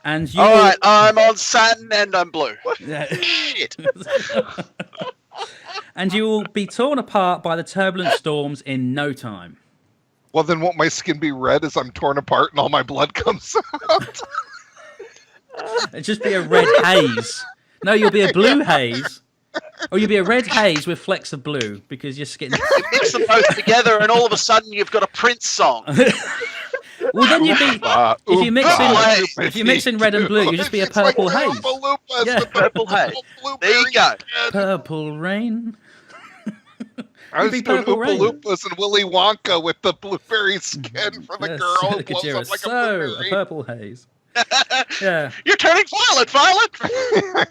And you All will- right, I'm on Saturn and I'm blue. Yeah. Shit. And you will be torn apart by the turbulent storms in no time. Well, then won't my skin be red as I'm torn apart and all my blood comes out? It'll just be a red haze. No, you'll be a blue haze. Or you'll be a red haze with flecks of blue because your skin... You mix them both together and all of a sudden you've got a Prince song. Well, then you'd be... If you mix in red and blue, you just be a It's like purple haze. Oompa Loompas Yeah. with the Purple haze. blueberry There you go. skin. Purple rain. I was be doing Purple Oompa Rain. Loompas and Willy Wonka with the blueberry skin for the Yes, girl who the blows Gojira. up like So, a a blueberry. purple haze. Yeah. You're turning violet, Violet.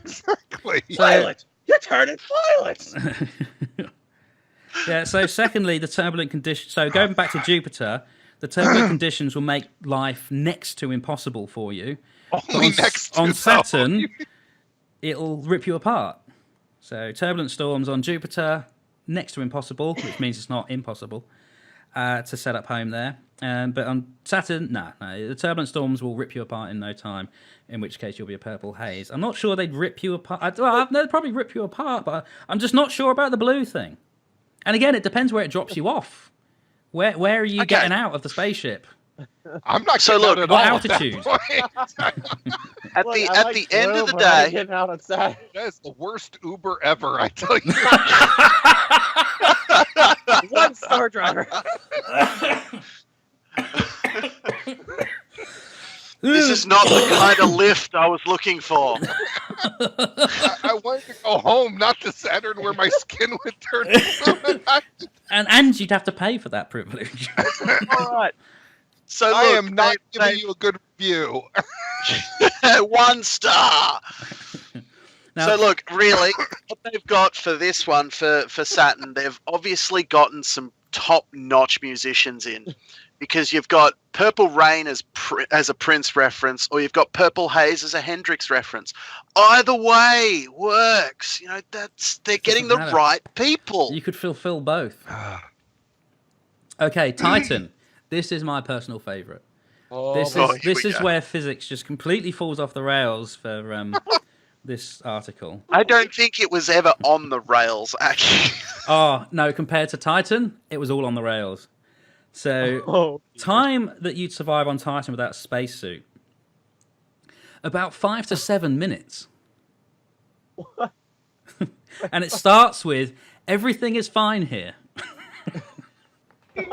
Exactly. So, Violet! You're turning violet! yeah, so secondly, the turbulent conditions. So going back to Jupiter, the turbulent conditions will make life next to impossible for you. Only on, next to on though. Saturn, it'll rip you apart. So turbulent storms on Jupiter, next to impossible, which means it's not impossible to set up home there. But on Saturn, no, the turbulent storms will rip you apart in no time, in which case you'll be a purple haze. I'm not sure they'd rip you apart. Well, they'd probably rip you apart, but I'm just not sure about the blue thing. And again, it depends where it drops you off. Where are you Okay. getting out of the spaceship? I'm not So getting look, out at what all at that altitude? point. At Look, the I at like the end blue, of the but I ain't day, getting out outside. That is the worst Uber ever, I tell you. 1-star driver. this is not the kind of lift I was looking for. I wanted to go home, not to Saturn, where my skin would turn blue. And you'd have to pay for that privilege. All right. So look, I am not they- giving you a good review. 1 star. Now, So look, really, what they've got for this one for Saturn, they've obviously gotten some top-notch musicians in, because you've got Purple Rain as a Prince reference, or you've got Purple Haze as a Hendrix reference. Either way works. You know, they're getting the matter. right people. you could fulfill both. Okay, Titan. This is my personal favourite. This boy, is here this we is go. where physics just completely falls off the rails for this article. I don't think it was ever on the rails, actually. Oh no, compared to Titan, it was all on the rails. So Oh, time that you'd survive on Titan without a spacesuit, about 5 to 7 minutes. What? And it starts with everything is fine here. It's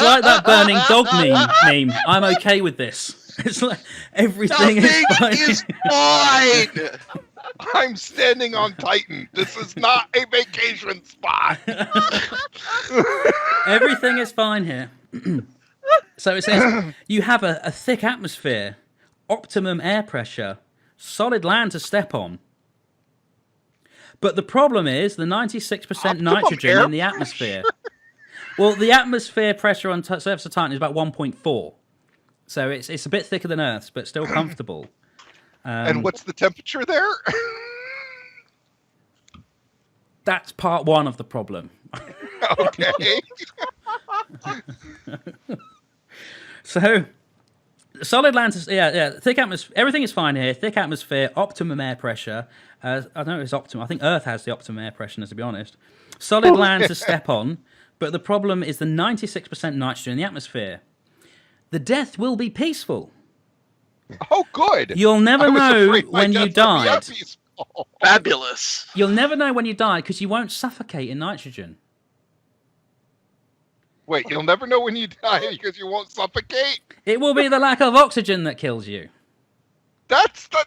like that burning dog meme. I'm okay with this. It's like everything Nothing is fine. is fine. I'm standing on Titan. This is not a vacation spot. Everything is fine here. So it says you have a thick atmosphere, optimum air pressure, solid land to step on. But the problem is the 96% Optimum nitrogen air in the atmosphere. Well, the atmosphere pressure on surface of Titan is about 1.4. So it's a bit thicker than Earth's, but still comfortable. And what's the temperature there? That's part one of the problem. Okay. So, solid land, thick atmosphere. Everything is fine here. Thick atmosphere, optimum air pressure. I don't know if it's optimum. I think Earth has the optimum air pressure, to be honest. Solid land to step on, but the problem is the 96% nitrogen in the atmosphere. The death will be peaceful. Oh, good. You'll never I was know afraid my when you death would be died. unpeaceful. Fabulous. You'll never know when you die because you won't suffocate in nitrogen. Wait, you'll never know when you die because you won't suffocate? It will be the lack of oxygen that kills you. That's the...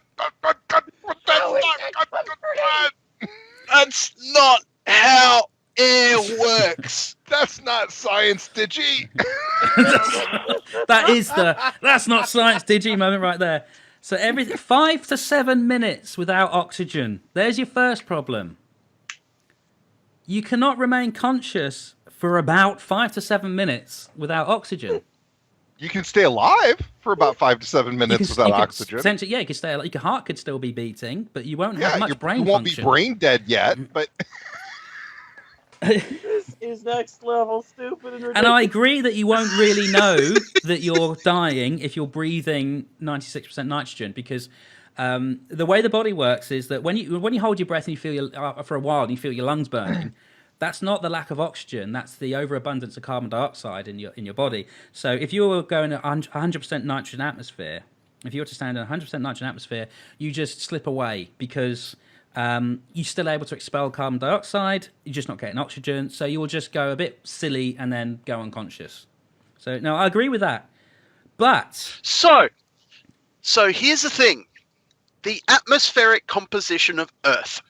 That's not how air works. That's not science, Digi. That's not science Digi moment right there. So everything 5 to 7 minutes without oxygen. There's your first problem. You cannot remain conscious for about 5 to 7 minutes without oxygen. You can stay alive for about 5 to 7 minutes without oxygen. Essentially, you can stay alive. Your heart could still be beating, but you won't have Yeah, much brain you won't function. be brain dead yet, but this is next level stupid and ridiculous. And I agree that you won't really know that you're dying if you're breathing 96% nitrogen, because the way the body works is that when you hold your breath and you feel for a while and you feel your lungs burning, that's not the lack of oxygen. That's the overabundance of carbon dioxide in your body. So if you were going at 100% nitrogen atmosphere, if you were to stand in 100% nitrogen atmosphere, you just slip away because you're still able to expel carbon dioxide. You're just not getting oxygen. So you will just go a bit silly and then go unconscious. So no, I agree with that. But So here's the thing. The atmospheric composition of Earth.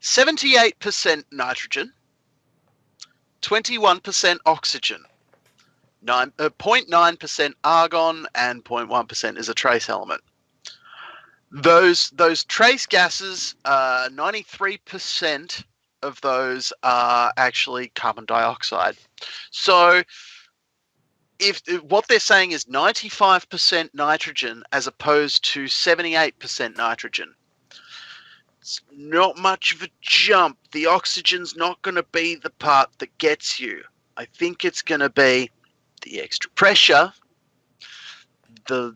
78% nitrogen, 21% oxygen, 0.9% argon, and 0.1% is a trace element. Those trace gases, 93% of those are actually carbon dioxide. So if what they're saying is 95% nitrogen as opposed to 78% nitrogen, it's not much of a jump. The oxygen's not going to be the part that gets you. I think it's going to be the extra pressure, the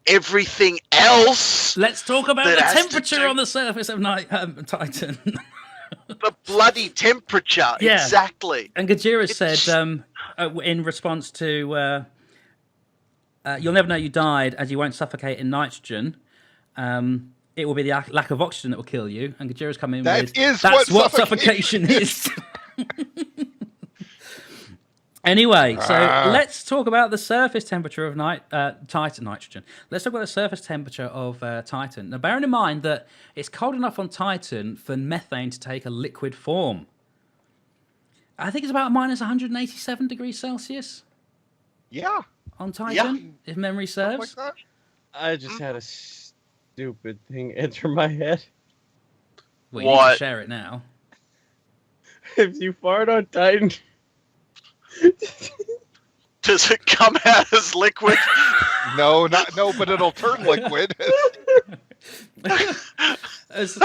everything else. Let's talk about that the has to temperature do- on the surface of Titan. The bloody temperature, Yeah. exactly. And Gajira It's- said, in response to "You'll never know you died, as you won't suffocate in nitrogen. It will be the lack of oxygen that will kill you." And Gajira's come in That with, is "That's what what suffocation is." Anyway, so let's talk about the surface temperature of Titan nitrogen. Let's talk about the surface temperature of Titan. Now, bearing in mind that it's cold enough on Titan for methane to take a liquid form. I think it's about minus 187 degrees Celsius Yeah. on Titan, if memory Something serves. like that. I just had a stupid thing enter my head. Well, you need What? to share it now. If you fart on Titan, Does it come out as liquid? No, but it'll turn liquid. As-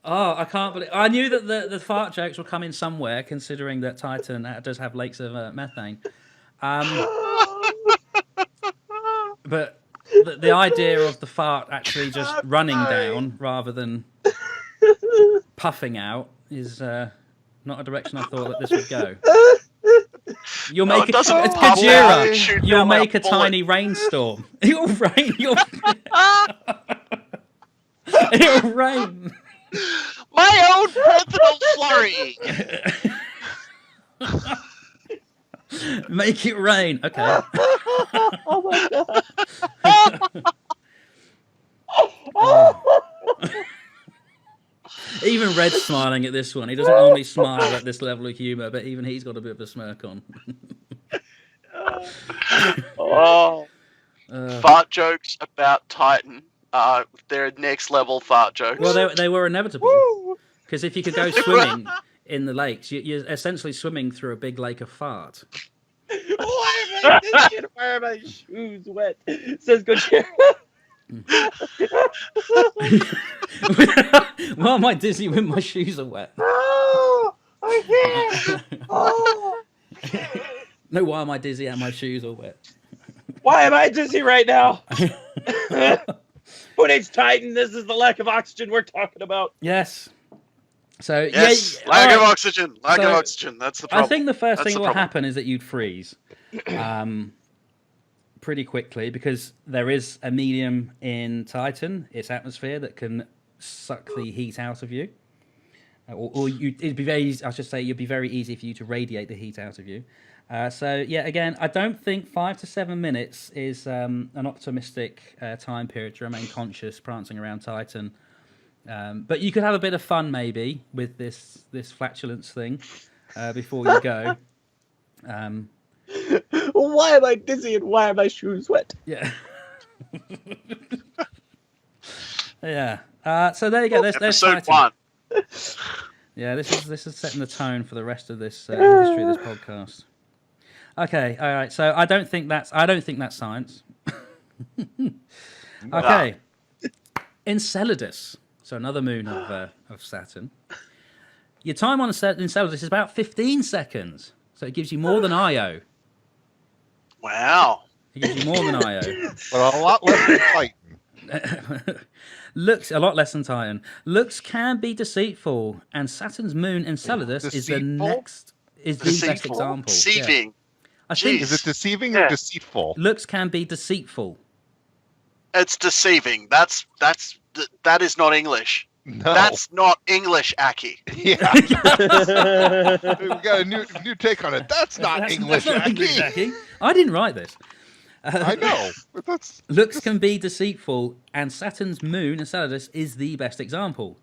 Oh, I can't believe... I knew that the fart jokes were coming somewhere, considering that Titan does have lakes of methane. But the idea of the fart actually just running down rather than puffing out is not a direction I thought that this would go. You'll No, make it doesn't it's puff out and Kajira. shoot You'll down like make a bullet. tiny rainstorm. It'll rain. It'll rain. My own personal flurry. Make it rain. Okay. oh my god! Even Red's smiling at this one. He doesn't normally smile at this level of humour, but even he's got a bit of a smirk on. Oh, Uh, fart jokes about Titan. They're next level fart jokes. well, they were inevitable. Because if you could go swimming in the lakes, you're essentially swimming through a big lake of fart. Why am I thinking? Why are my shoes wet? Says Gojira. Why am I dizzy when my shoes are wet? Oh, I can't. Oh. No, why am I dizzy and my shoes are wet? Why am I dizzy right now? But it's Titan. This is the lack of oxygen we're talking about. Yes. So Yes, yeah, lack all of right. oxygen. Lack So, of oxygen. That's the problem. I think the first That's thing the that will problem. happen is that you'd freeze pretty quickly, because there is a medium in Titan, its atmosphere, that can suck the heat out of you. It'd be very easy, I should say, it'd be very easy for you to radiate the heat out of you. So yeah, again, I don't think 5 to 7 minutes is an optimistic time period to remain conscious prancing around Titan. But you could have a bit of fun maybe with this flatulence thing before you go. Why am I dizzy and why are my shoes wet? Yeah. Yeah. So there you go. There's Episode Titan. 1. Yeah, this is setting the tone for the rest of this history of this podcast. Okay, all right. So I don't think that's science. Okay. Enceladus, so another moon of Saturn. Your time on Enceladus is about 15 seconds, so it gives you more than Io. Wow. It gives you more than Io. But a lot less than Titan. Looks a lot less than Titan. Looks can be deceitful, and Saturn's moon Enceladus is the best example. Deceiving. I think Is it deceiving Yeah. or deceitful? looks can be deceitful. It's deceiving. That is not English. No. That's not English, Aki. Yeah. We got a new take on it. That's not English. That's not English, Aki. Aki. I didn't write this. I know, but that's Looks can be deceitful, and Saturn's moon, Enceladus, is the best example,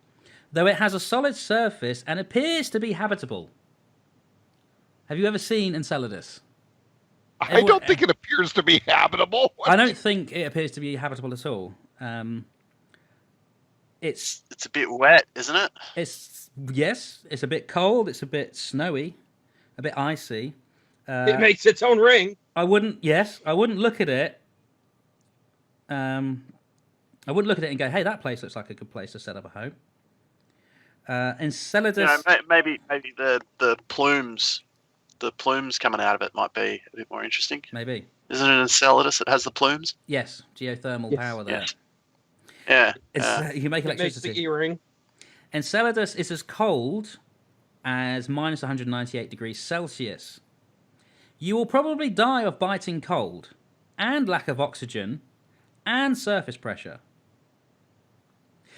though it has a solid surface and appears to be habitable. Have you ever seen Enceladus? I don't think it appears to be habitable. I don't think it appears to be habitable at all. It's It's a bit wet, isn't it? it's a bit cold. It's a bit snowy, a bit icy. It makes its own ring. I wouldn't look at it. I wouldn't look at it and go, "Hey, that place looks like a good place to set up a home." Enceladus, Maybe the plumes coming out of it might be a bit more interesting. maybe. Isn't it Enceladus that has the plumes? Yes, geothermal Yes. power there. Yeah. You can make It makes electricity. the E-ring. Enceladus is as cold as minus 198 degrees Celsius. You will probably die of biting cold and lack of oxygen and surface pressure.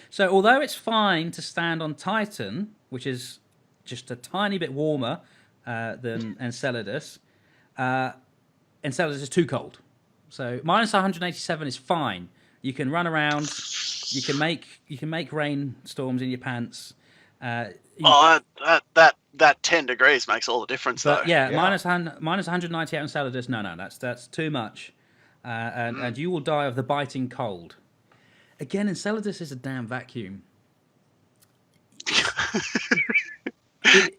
So, although it's fine to stand on Titan, which is just a tiny bit warmer than Enceladus, Enceladus is too cold. So, minus 187 is fine. You can run around. You can make rainstorms in your pants. That 10 degrees makes all the difference, though. But yeah, minus 198 on Enceladus. No, that's too much, and you will die of the biting cold. Again, Enceladus is a damn vacuum.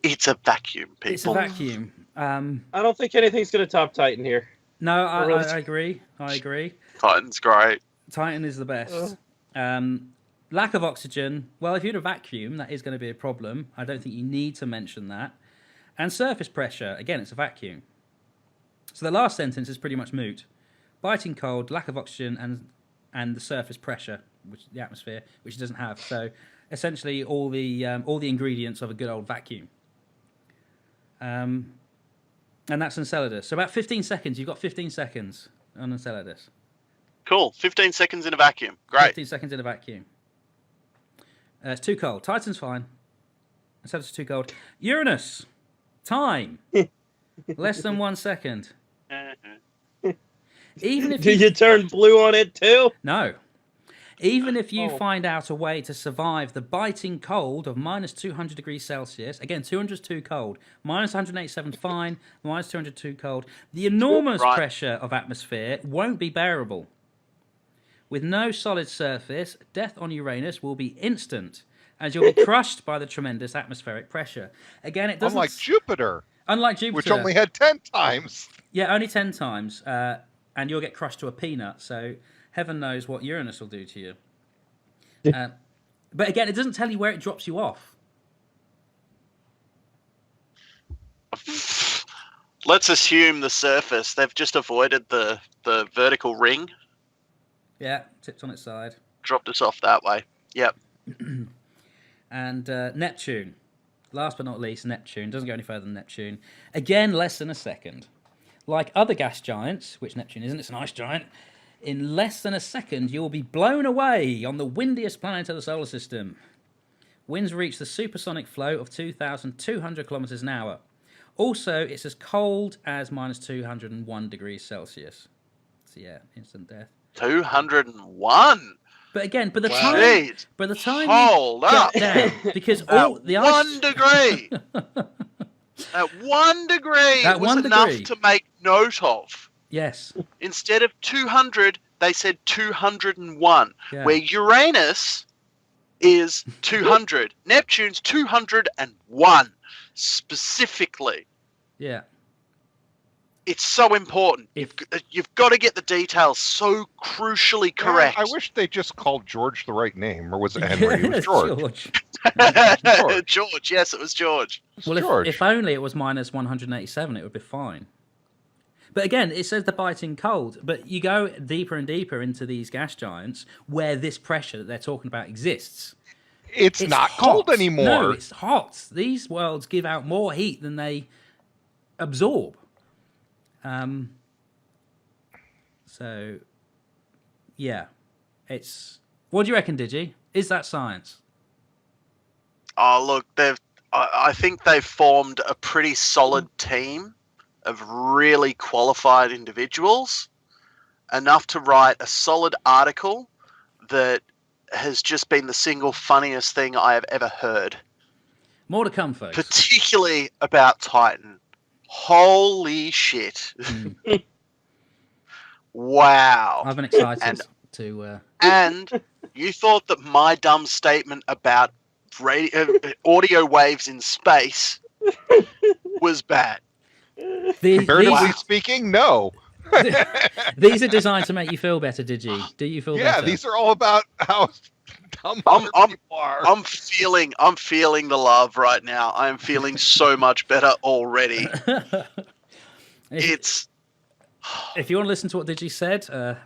It's a vacuum, people. It's a vacuum. I don't think anything's going to top Titan here. No, really- I agree. I agree. Titan's great. Titan is the best. Lack of oxygen. Well, if you're in a vacuum, that is going to be a problem. I don't think you need to mention that. And surface pressure. Again, it's a vacuum. So the last sentence is pretty much moot. Biting cold, lack of oxygen, and the surface pressure, which the atmosphere, which it doesn't have. So essentially, all the ingredients of a good old vacuum. And that's Enceladus. So about 15 seconds. You've got 15 seconds on Enceladus. Cool. 15 seconds in a vacuum. Great. 15 seconds in a vacuum. It's too cold. Titan's fine. Enceladus is too cold. Uranus. Time. Less than 1 second. Even if Did you turn blue on it too? No. Even if you Oh. find out a way to survive the biting cold of minus 200 degrees Celsius, again, 200 is too cold, minus 187 is fine, minus 200 too cold, the enormous Right. pressure of atmosphere won't be bearable. With no solid surface, death on Uranus will be instant, as you'll be crushed by the tremendous atmospheric pressure. Again, it doesn't... unlike Jupiter, Unlike Jupiter. which only had 10 times. Yeah, only 10 times, and you'll get crushed to a peanut, so heaven knows what Uranus will do to you. But again, it doesn't tell you where it drops you off. Let's assume the surface. They've just avoided the vertical ring, Yeah, tipped on its side. dropped us off that way. Yep. And Neptune. Last but not least, Neptune. Doesn't go any further than Neptune. Again, less than a second. Like other gas giants, which Neptune isn't, it's an ice giant, in less than a second you will be blown away on the windiest planet of the solar system. Winds reach the supersonic flow of 2,200 kilometers an hour. Also, it's as cold as minus 201 degrees Celsius. So yeah, instant death. 201. But again, by the Wow. time Jeez. you Hold up. get down, because At all the 1 ice... degree. At 1 degree That was 1 enough degree. to make note of. Yes. Instead of 200, they said 201. Yeah. Where Uranus is 200. Neptune's 201 specifically. Yeah. It's so important. If- You've got to get the details so crucially correct. I wish they just called George the right name, or was it Henry? It was George. George, yes, it was George. Well, George. if only it was minus 187, it would be fine. But again, it says the biting cold. But you go deeper and deeper into these gas giants where this pressure that they're talking about exists. It's not hot. cold anymore. No, it's hot. These worlds give out more heat than they absorb. So, yeah. It's... What do you reckon, Digi? Is that science? Oh, look, I think they've formed a pretty solid team of really qualified individuals enough to write a solid article that has just been the single funniest thing I have ever heard. More to come, folks. Particularly about Titan. Holy shit. Mm. Wow. I've been excited And- to. And you thought that my dumb statement about audio waves in space was bad. Comparatively Wow. speaking, no. These are designed to make you feel better, Digi. Do you feel Yeah, better? these are all about how dumb I'm- other people are. I'm feeling the love right now. I'm feeling so much better already. It's If you want to listen to what Digi said,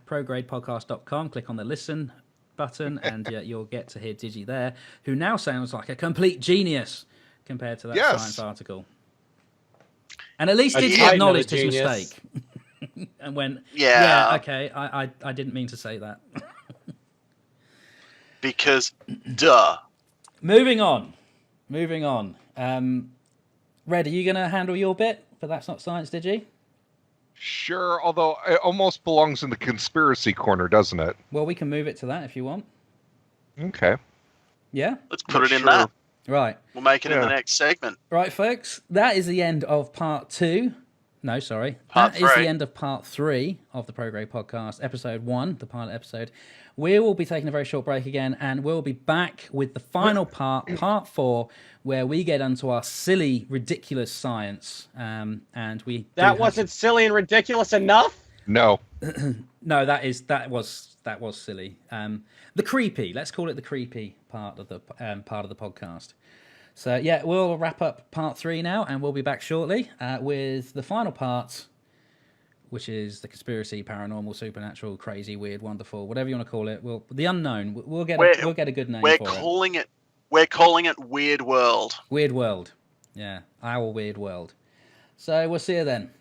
progradepodcast.com, click on the listen button, and you'll get to hear Digi there, who now sounds like a complete genius compared to that Yes. science article. And at least A Digi titan of a acknowledged his genius. mistake and went, yeah, okay, I didn't mean to say that. because duh. Moving on. Red, are you going to handle your bit for That's Not Science, Digi? Sure, although it almost belongs in the conspiracy corner, doesn't it? Well, we can move it to that if you want. Okay. Yeah? Let's put it in Sure. that. Right. We'll make it in the Yeah. next segment. Right, folks, that is the end of part 2. No, sorry. Part That is three. the end of part 3 of the Prograde podcast, episode 1, the pilot episode. We will be taking a very short break again, and we'll be back with the final part, part 4, where we get onto our silly, ridiculous science. And we do That have wasn't silly and ridiculous enough. No. No, that was silly. The creepy. Let's call it the creepy part of the podcast. So yeah, we'll wrap up part 3 now, and we'll be back shortly with the final part, which is the conspiracy, paranormal, supernatural, crazy, weird, wonderful, whatever you want to call it. The unknown. We'll get a good name We're for it. calling it Weird World. Weird world. Yeah, our weird world. So we'll see you then.